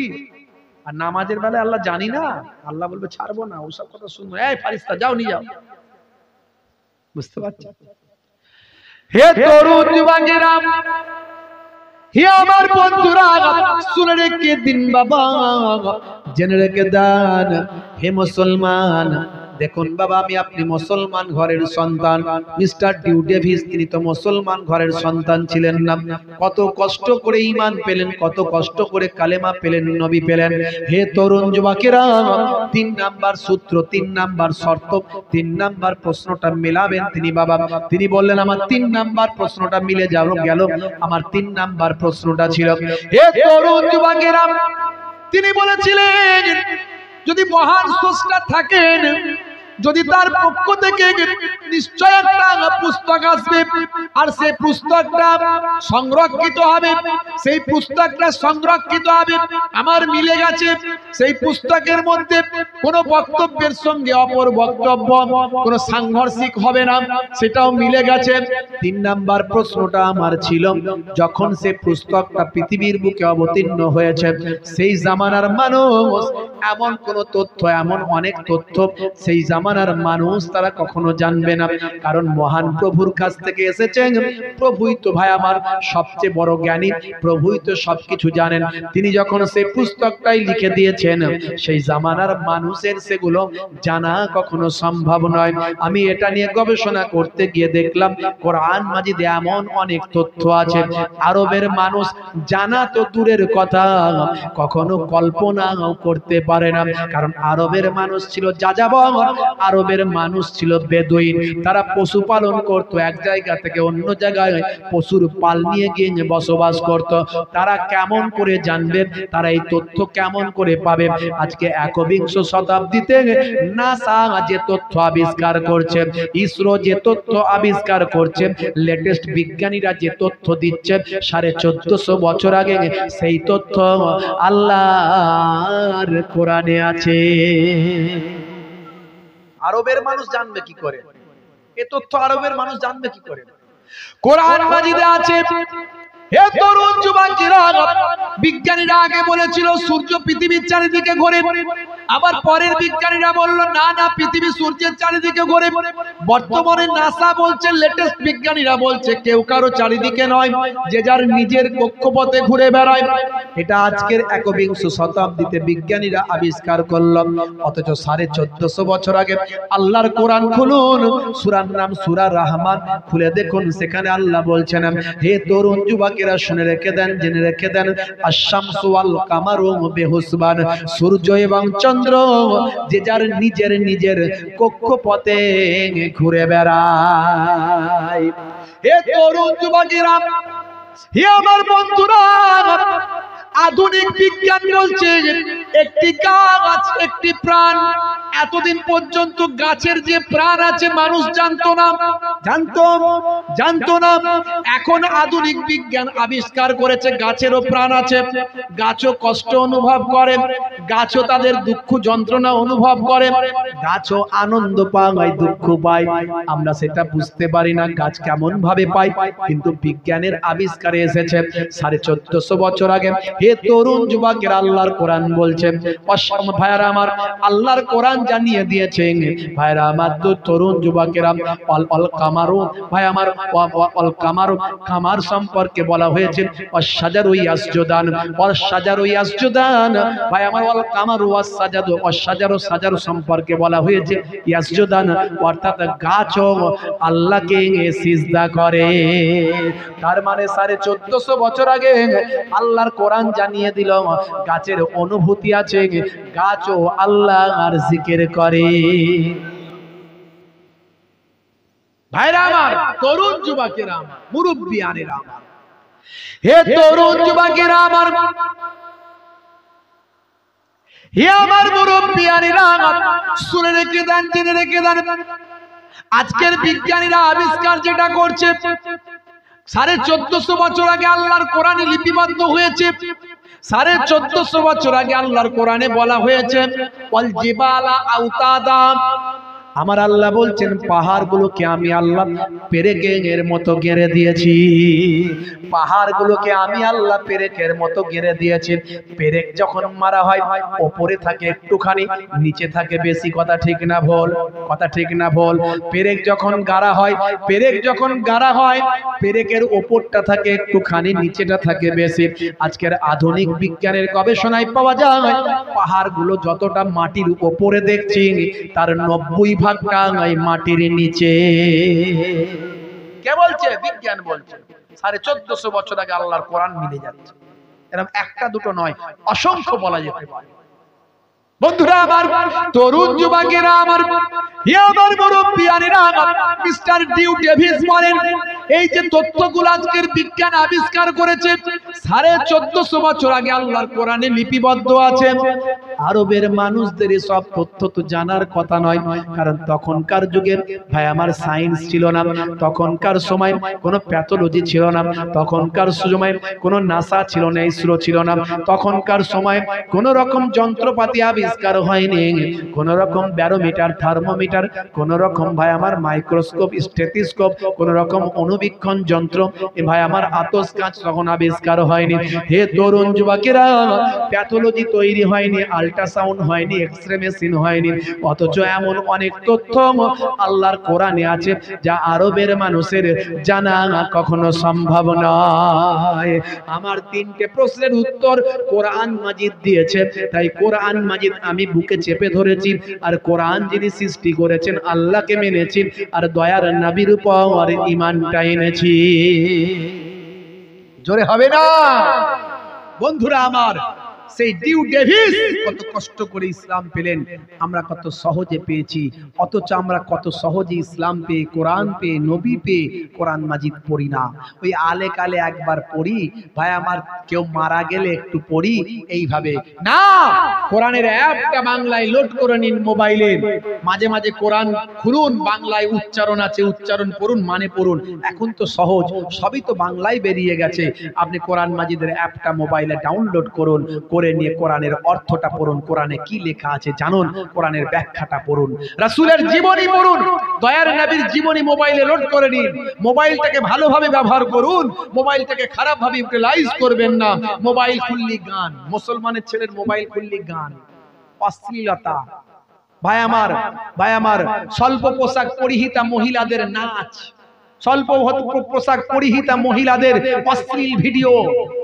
আর নামাজের বেলায় আল্লাহ জানি না, আল্লাহ বলবে ছাড়বো না, ওসব কথা শুনবো, এই ফারিস্তা যাও নিয়ে যাও। বুঝতে পারছি? হে তরুণ যুবকেরা, হে আমার বন্ধুরা, শুনে রেখে দিন বাবা, জেনে রেখে দেন হে মুসলমান। দেখুন বাবা, আমি আপনি মুসলমান ঘরের সন্তান। মিস্টার ডিউ ডেভিস তিনি তো মুসলমান ঘরের সন্তান ছিলেন না। কত কষ্ট করে ঈমান পেলেন, কত কষ্ট করে কালেমা পেলেন, নবী পেলেন। হে তরুণ যুবকেরা, 3 নাম্বার সূত্র, 3 নাম্বার শর্ত, 3 নাম্বার প্রশ্নটা মেলাবেন তিনি বাবা। তিনি বললেন আমার 3 নাম্বার প্রশ্নটা মিলে গেল। আমার 3 নাম্বার প্রশ্নটা ছিল, হে তরুণ যুবকেরা, তিনি বলেছিলেন যদি মহান স্রষ্টা থাকেন, যদি তার পক্ষ থেকে নিশ্চয় একটা পুস্তক আসবে, আর সেই পুস্তকটা সংরক্ষিত হবে, সেই পুস্তকটা সংরক্ষিত হবে। আমার মিলে গেছে সেই পুস্তকের মধ্যে কোনো বক্তব্যের সঙ্গে অপর বক্তব্য কোনো সাংঘর্ষিক হবে না, সেটাও মিলে গেছে। 3 নাম্বার প্রশ্নটা আমার ছিল, যখন সেই পুস্তকটা পৃথিবীর বুকে অবতীর্ণ হয়েছে, সেই জামানার মানুষ এমন কোন তথ্য, এমন অনেক তথ্য সেই জামানার মানুষ তারা কখনো জানবে না, কারণ মহান প্রভুর কাছ থেকে এসেছেন। প্রভুই তো ভাই আমার সবচেয়ে বড় জ্ঞানী, প্রভুই তো সবকিছু জানেন। তিনি যখন সেই পুস্তকটাই লিখে দিয়েছেন, সেই জামানার মানুষের সেগুলো জানা কখনো সম্ভব নয়। আমি এটা নিয়ে গবেষণা করতে গিয়ে দেখলাম কোরআন মাজিদে এমন অনেক তথ্য আছে, আরবের মানুষ জানা তো দূরের কথা, কখনো কল্পনাও করতে পারে না। কারণ আরবের মানুষ ছিল যাযাবর, আরবের মানুষ ছিল বেদুইন। তারা পশু পালন করত, এক জায়গা থেকে অন্য জায়গায় পশুর পাল নিয়ে গিয়ে বসবাস করত। তারা কেমন করে জানবে, তারা এই তথ্য কেমন করে পাবে? আজকে 21 শতাব্দীতে নাসা যে তথ্য আবিষ্কার করছে, ইসরো যে তথ্য আবিষ্কার করছে, লেটেস্ট বিজ্ঞানীরা যে তথ্য দিচ্ছে, 1450 বছর আগে সেই তথ্য আল্লাহর কোরআনে আছে। আরবের মানুষ জানবে কি করে? এ তথ্য আরবের মানুষ জানবে কি করে? কোরআন মাজিদে আছে। হে তরুণ যুবকেরা, বিজ্ঞানীরা আগে বলেছিল সূর্য পৃথিবীর চারিদিকে ঘোরে, আবার পরের বিজ্ঞানীরা বলল না না পৃথিবী সূর্যের চারিদিকে ঘোরে। বর্তমানে নাসা বলছে, লেটেস্ট বিজ্ঞানীরা বলছে কেউ কারো চারিদিকে নয়, যে যার নিজের কক্ষপথে ঘুরে বেড়ায়। এটা আজকের 21 শতাব্দীতে বিজ্ঞানীরা আবিষ্কার করলো। অথচ 1450 বছর আগে আল্লাহর কোরআন খুলুন, সূরার নাম সূরা রহমান, খুলে দেখুন সেখানে আল্লাহ বলছেন, হে তরুণ যুবকেরা শুনে রেখে দেন, জেনে রেখে দেন, আশ-শামসু ওয়াল কামারু বিহুসবান, সূর্য এবং চন্দ্র যে যার নিজের নিজের কক্ষপথে ঘুরে বেড়ায়। হে তরুণ যুবকেরা, হে আমার বন্ধুরা, আধুনিক বিজ্ঞান বলছে একটি গাছ একটি প্রাণ। এতদিন পর্যন্ত গাছের যে প্রাণ আছে মানুষ জানতো না, জানতো না। এখন আধুনিক বিজ্ঞান আবিষ্কার করেছে গাছেরও প্রাণ আছে, গাছও কষ্ট অনুভব করে, গাছও তাদের দুঃখ যন্ত্রণা অনুভব করে, গাছও আনন্দ পায়, দুঃখ পায়। আমরা সেটা বুঝতে পারি না গাছ কেমন ভাবে পায়, কিন্তু বিজ্ঞানের আবিষ্কারে এসেছে 1450 বছর আগে। হে তরুণ যুবকেরা, আল্লাহর কোরআন বলছে, ভাইরা আমার, আল্লাহর কোরআন জানিয়ে দিয়েছে ভাইরা আমার, তরুণ যুবকেরা, অল কামারু, ভাই আমার, অল কামারু, কামার সম্পর্কে বলা হয়েছে ওয়াস-শাজারু ইয়াসজুদান, ওয়াস-শাজারু ইয়াসজুদান, ভাই আমার, অল কামারু ওয়াস-শাজারু, ওয়াস-শাজারু, শাজারু সম্পর্কে বলা হয়েছে ইয়াসজুদান, অর্থাৎ গাছও আল্লাহকে সিজদা করে। তার মানে 1450 বছর আগে আল্লাহর কোরআন জানিয়ে দিল গাছের অনুভূতি আছে, গাছও আল্লাহর জিকির করে। ভাইরা আমার, তরুণ যুবকেরা আমার, মুরব্বিয়ানেরা আমার, হে তরুণ যুবকেরা আমার, 1450 বছর আগে আল্লাহর কোরআন জানিয়ে দিয়েছে গাছের অনুভূতি আছে, গাছও আল্লাহর জিকির করে। ভাইরা আমার, তরুণ যুবকেরা আমার, মুরব্বিয়ানেরা আমার, মুরব্বিয়ানেরা আমার, হে তরুণ যুবকেরা আমার, মুরব্বিয়ানেরা আমার, হে আমার মুরব্বিয়ানিরা, শুনে রেখে দেন, জেনে রেখে দেন, আজকের বিজ্ঞানীরা আবিষ্কার যেটা করছে, 1450 বছর আগে আল্লাহর কোরআনে লিপিবদ্ধ হয়েছে। 1450 বছর আগে আল্লাহর কোরআনে বলা হয়েছে ওয়াল জিবালা আওতাদা। আমার আল্লাহ বলছেন পাহাড়গুলোকে আমি আল্লাহ পেরেকের মতো গেড়ে দিয়েছি। পাহাড়গুলোকে আমি আল্লাহ পেরেকের মতো গেড়ে দিয়েছি। পেরেক যখন মারা হয় উপরে থাকে একটুখানি, নিচে থাকে বেশি। কথা ঠিক না ভুল? কথা ঠিক না ভুল? পেরেক যখন গাড়া হয়, পেরেক যখন গাড়া হয়, পেরেকের উপরটা থাকে একটুখানি, নিচেটা থাকে বেশি। আজকের আধুনিক বিজ্ঞানের গবেষণায় পাওয়া যায় পাহাড়গুলো যতটা মাটির উপরে দেখছি তার 90 ভাগটা মাটির নিচে। কে বলছে? বিজ্ঞান বলছে। 1450 বছর আগে আল্লাহর কোরআন মিলে যাচ্ছে। এরকম একটা দুটো নয়, অসংখ্য বলা যেতে পারে। বন্ধুরা আমার, তরুণ যুবকেরা আমার, আমার মুরব্বিয়ানিরা আমার, মিস্টার ডিউ ডেভিস বলেন এই যে তথ্যগুলো আজকের বিজ্ঞান আবিষ্কার করেছে 1450 বছর আগে আল্লাহর কোরআনে লিপিবদ্ধ আছে। আরবের মানুষদের সব তথ্য তো জানার কথা নয়, কারণ তখনকার যুগে ভাই আমার সায়েন্স ছিল না, তখনকার সময় কোনো প্যাথোলজি ছিল না, তখনকার সময় কোনো নাসা ছিল না, ইসরো ছিল না, তখনকার সময় কোনো রকম যন্ত্রপাতি আবিষ্কার হয়নি, কোন রকম ব্যারোমিটার, থার্মোমিটার, কোন রকম ভাই আমার মাইক্রোস্কোপ, স্টেথোস্কোপ, কোন রকম অনুবীক্ষণ যন্ত্র ভাই আমার আতস কাঁচ তখন আবিষ্কার হয়নি। হে তরুণ যুবকেরা, প্যাথোলজি তৈরি হয়নি, আল্ট্রাসাউন্ড হয়নি, এক্সরে মেশিন হয়নি, অথচ এমন অনেক তথ্য আল্লাহর কোরআনে আছে যা আরবের মানুষের জানা কখনো সম্ভব নয়। আমার 3টে প্রশ্নের উত্তর কোরআন মাজিদ দিয়েছে, তাই কোরআন মাজিদ আমি বুকে চেপে ধরেছি। আর কোরআন যিনি সৃষ্টি করেছেন আল্লাহকে মেনেছি, আর দয়ার নবীর উপর ঈমানটা এনেছি। জোরে হবে না? বন্ধুরা আমার, সেই ডিউ ডেভিস কত কষ্ট করে ইসলাম পেলেন, আমরা কত সহজে পেয়েছি, অথচ আমরা কত সহজে ইসলাম পেয়ে, কোরআন পেয়ে, নবী পেয়ে কোরআন মাজিদ পড়ি না। ওই আলে কালে একবার পড়ি, ভাই আমার কেউ মারা গেলে একটু পড়ি, এইভাবে না। কোরআনের অ্যাপটা বাংলায় লোড করে নিন মোবাইলে, মাঝে মাঝে কোরআন খুলুন, বাংলায় উচ্চারণ আছে, উচ্চারণ পড়ুন, মানে পড়ুন। এখন তো সহজ, সবই তো বাংলায় বেরিয়ে গেছে। আপনি কোরআন মাজিদের অ্যাপটা মোবাইলে ডাউনলোড করুন, করে নিয়ে কোরআনের অর্থটা পড়ুন, কোরআনে কি লেখা আছে জানুন, কোরআনের ব্যাখ্যাটা পড়ুন, রাসূলের জীবনী পড়ুন, দয়ার নবীর জীবনী মোবাইলে লোড করে নিন। মোবাইলটাকে ভালোভাবে ব্যবহার করুন, মোবাইলটাকে খারাপ ভাবে ইউটিলাইজ করবেন না। মোবাইল খুললি গান, মুসলমানের ছেলের মোবাইল খুললি গান, অশ্লীলতা, ভাই আমার স্বল্প পোশাক পরিহিতা মহিলাদের নাচ, স্বল্প পোশাক পরিহিতা মহিলাদের অশ্লীল ভিডিও,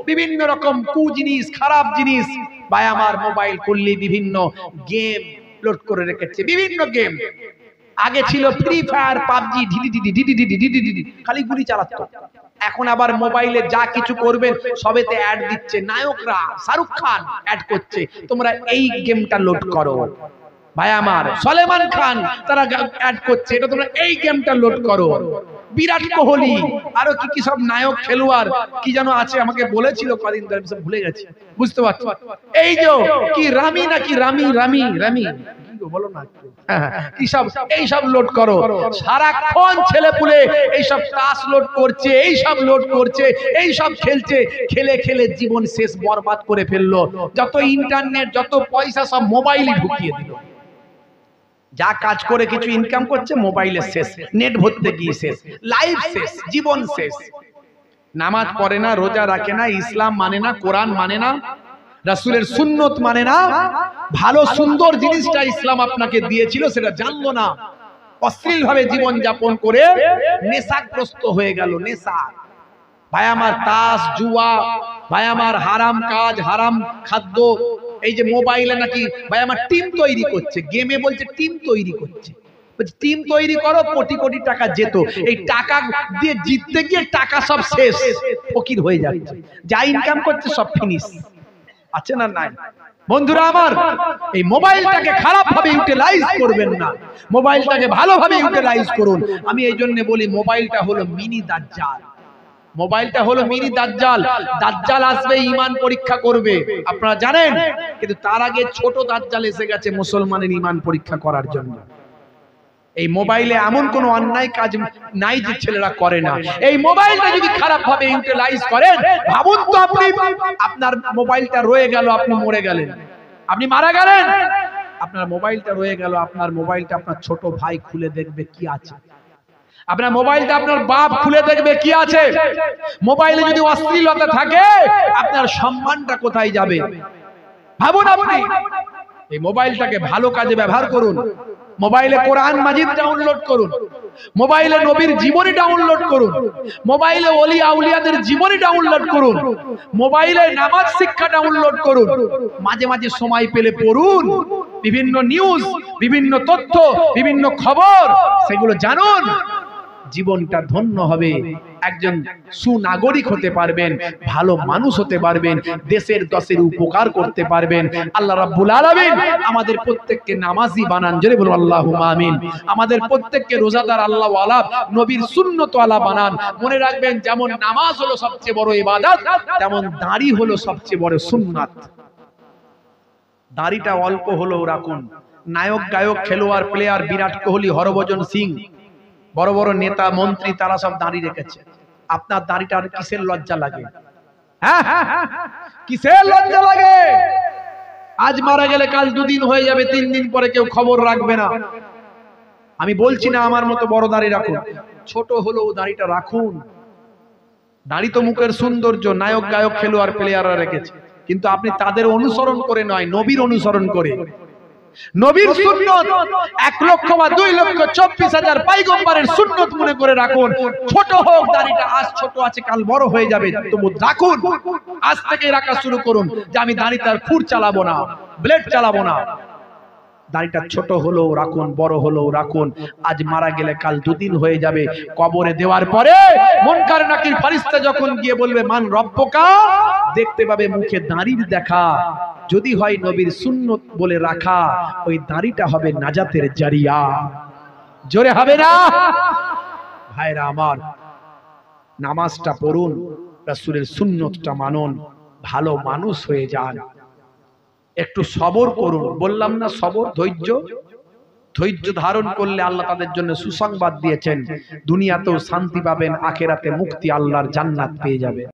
বিভিন্ন রকম কুজিনিস, খারাপ জিনিস। ভাই আমার মোবাইল খুললি বিভিন্ন গেম লোড করে রেখেছে, বিভিন্ন গেম। আগে ছিল ফ্রি ফায়ার, পাবজি, ঢিডি খালি গুলি চালাতো। এখন আবার মোবাইলে যা কিছু করবেন সবেতে অ্যাড দিচ্ছে, নায়করা শাহরুখ খান অ্যাড করছে, তোমরা এই গেমটা লোড করো। ভাই আমার সলেমান খান তারা অ্যাড করছে, এটা তোমরা এই গেমটা লোড করো। বিরাট কোহলি, আরো কি কি সব নায়ক খেলোয়াড় কি যেন আছে, আমাকে বলেছিল কদিন ধরে, সব ভুলে গেছি, বুঝতে পারছো। এই যে কি রামি নাকি রামি রামি রামি বলো না, কি সব এই সব লোড করো। সারাক্ষণ ছেলে পুলে এই সব টাস লোড করছে, এই সব লোড করছে, এই সব খেলছে, খেলে খেলে জীবন শেষ, বরবাদ করে ফেললো। যত ইন্টারনেট, যত পয়সা সব মোবাইলে ঢুকিয়ে দিল। যা কাজ করে কিছু ইনকাম করছে, মোবাইলে শেষ, নেট ভরতে গিয়ে শেষ, লাইফ শেষ, জীবন শেষ। নামাজ পড়ে না, রোজা রাখে না, ইসলাম মানে না, কোরআন মানে না, রাসূলের সুন্নত মানে না, ভালো সুন্দর জিনিসটা ইসলাম আপনাকে দিয়েছিল সেটা জানলো না, অশ্লীল ভাবে জীবন যাপন করে নেশাগ্রস্ত হয়ে গেল। নেশা, ভাই আমার তাস, জুয়া, ভাই আমার হারাম কাজ, হারাম খাদ্য। এই যে মোবাইলে নাকি ভাই আমার টিম তৈরি করছে, গেমে বলছে টিম তৈরি করছে, টিম তৈরি করো, কোটি কোটি টাকা যেত। এই টাকা দিয়ে জিততে গিয়ে টাকা সব শেষ, ফকির হয়ে যাচ্ছে, যা ইনকাম করছে সব ফিনিশ। আছে না নাই? বন্ধুরা আমার, এই মোবাইলটাকে খারাপ ভাবে ইউটিলাইজ করবেন না, মোবাইলটাকে ভালোভাবে ইউটিলাইজ করুন। আমি এই জন্য বলি মোবাইলটা হলো মিনি দাজ্জাল। মোবাইলটা হলো মিনি দাজ্জাল। দাজ্জাল আসবে, ঈমান পরীক্ষা করবে, আপনারা জানেন। কিন্তু তার আগে ছোট দাজ্জাল এসে গেছে মুসলমানের ঈমান পরীক্ষা করার জন্য। এই মোবাইলে এমন কোন অন্যায় কাজ নাই যে ছেলেরা করে না। এই মোবাইলটা যদি খারাপ ভাবে ইউটিলাইজ করেন, ভাবুন তো আপনি, আপনার মোবাইলটা রয়ে গেল, আপনি মরে গেলেন, আপনি মারা গেলেন, আপনার মোবাইলটা রয়ে গেল, আপনার মোবাইলটা আপনার ছোট ভাই খুলে দেখবে কি আছে, আপনার মোবাইলটা আপনার বাপ খুলে দেখবে কি আছে। মোবাইলে যদি অশ্লীলতা থাকে, আপনার সম্মানটা কোথায় যাবে? ভাবুন আপনি। এই মোবাইলটাকে ভালো কাজে ব্যবহার করুন। মোবাইলে কোরআন মাজিদ ডাউনলোড করুন, মোবাইলে নবীর জীবনী ডাউনলোড করুন, মোবাইলে ওলি আউলিয়াদের জীবনী ডাউনলোড করুন, মোবাইলে নামাজ শিক্ষা ডাউনলোড করুন। মাঝে মাঝে সময় পেলে পড়ুন, বিভিন্ন নিউজ, বিভিন্ন তথ্য, বিভিন্ন খবর, সেগুলো জানুন। জীবনটা ধন্য হবে, একজন সুনাগরিক হতে পারবেন, ভালো মানুষ হতে পারবেন, দেশের দশের উপকার করতে পারবেন। আল্লাহ রাব্বুল আলামিন আমাদের প্রত্যেককে নামাজি বানান, জোরে বলুন আল্লাহুম্মা আমিন। আমাদের প্রত্যেককে রোজাদার, আল্লাহ ওয়ালা, নবীর সুন্নত ওয়ালা বানান। মনে রাখবেন, যেমন নামাজ হলো সবচেয়ে বড় ইবাদত, তেমন দাড়ি হলো সবচেয়ে বড় সুন্নাত। দাড়িটা অল্প হলেও রাখুন। নায়ক, গায়ক, খেলোয়াড়, প্লেয়ার, বিরাট কোহলি, হরভজন সিং, বড় বড় নেতা মন্ত্রী, তারা সব দাড়ি রেখেছে। আপনার দাড়িটা আর কিসের লজ্জা লাগে? হ্যাঁ, কিসের লজ্জা লাগে? আজ মারা গেলে কাল 2 দিন হয়ে যাবে, 3 দিন পরে কেউ খবর রাখবে না। আমি বলছি না আমার মতো বড় দাড়ি রাখুন, ছোট হলেও দাড়িটা রাখুন। দাড়ি তো মুখের সৌন্দর্য, নায়ক, গায়ক, খেলোয়াড়, প্লেয়াররা রেখেছে, কিন্তু আপনি তাদের অনুসরণ করে নয়, নবীর অনুসরণ করে। নবীর সুন্নত 1 লক্ষ বা 2 লক্ষ 24,000 পয়গম্বরের সুন্নত মনে করে রাখুন। ছোট হোক দাড়িটা, আজ ছোট আছে কাল বড় হয়ে যাবে, তবু রাখুন। আজ থেকে রাখা শুরু করুন যে আমি দাড়িতে আর খুর চালাবো না, ব্লেড চালাবো না। দাড়িটা ছোট হলেও রাখুন, বড় হলেও রাখুন। আজ মারা গেলে কাল 2 দিন হয়ে যাবে। কবরে দেওয়ার পরে মুনকার নাকির ফেরেশতা যখন গিয়ে বলবে মান রব্বুকা, দেখতে পাবে মুখে দাড়ির দেখা। যদি হয় নবীর সুন্নত বলে রাখা, ওই দাড়িটা হবে নাজাতের জারিয়া। জোরে হবে না? ভাইরা আমার, নামাজটা পড়ুন, রাসূলের সুন্নতটা মানুন, ভালো মানুষ হয়ে যান। একটু সবর করুন। বললাম না, সবর, ধৈর্য। ধৈর্য ধারণ করলে আল্লাহ তাদের জন্য সুসংবাদ দিয়েছেন, দুনিয়াতেও শান্তি পাবেন, আখিরাতে মুক্তি, আল্লাহর জান্নাত পেয়ে যাবেন।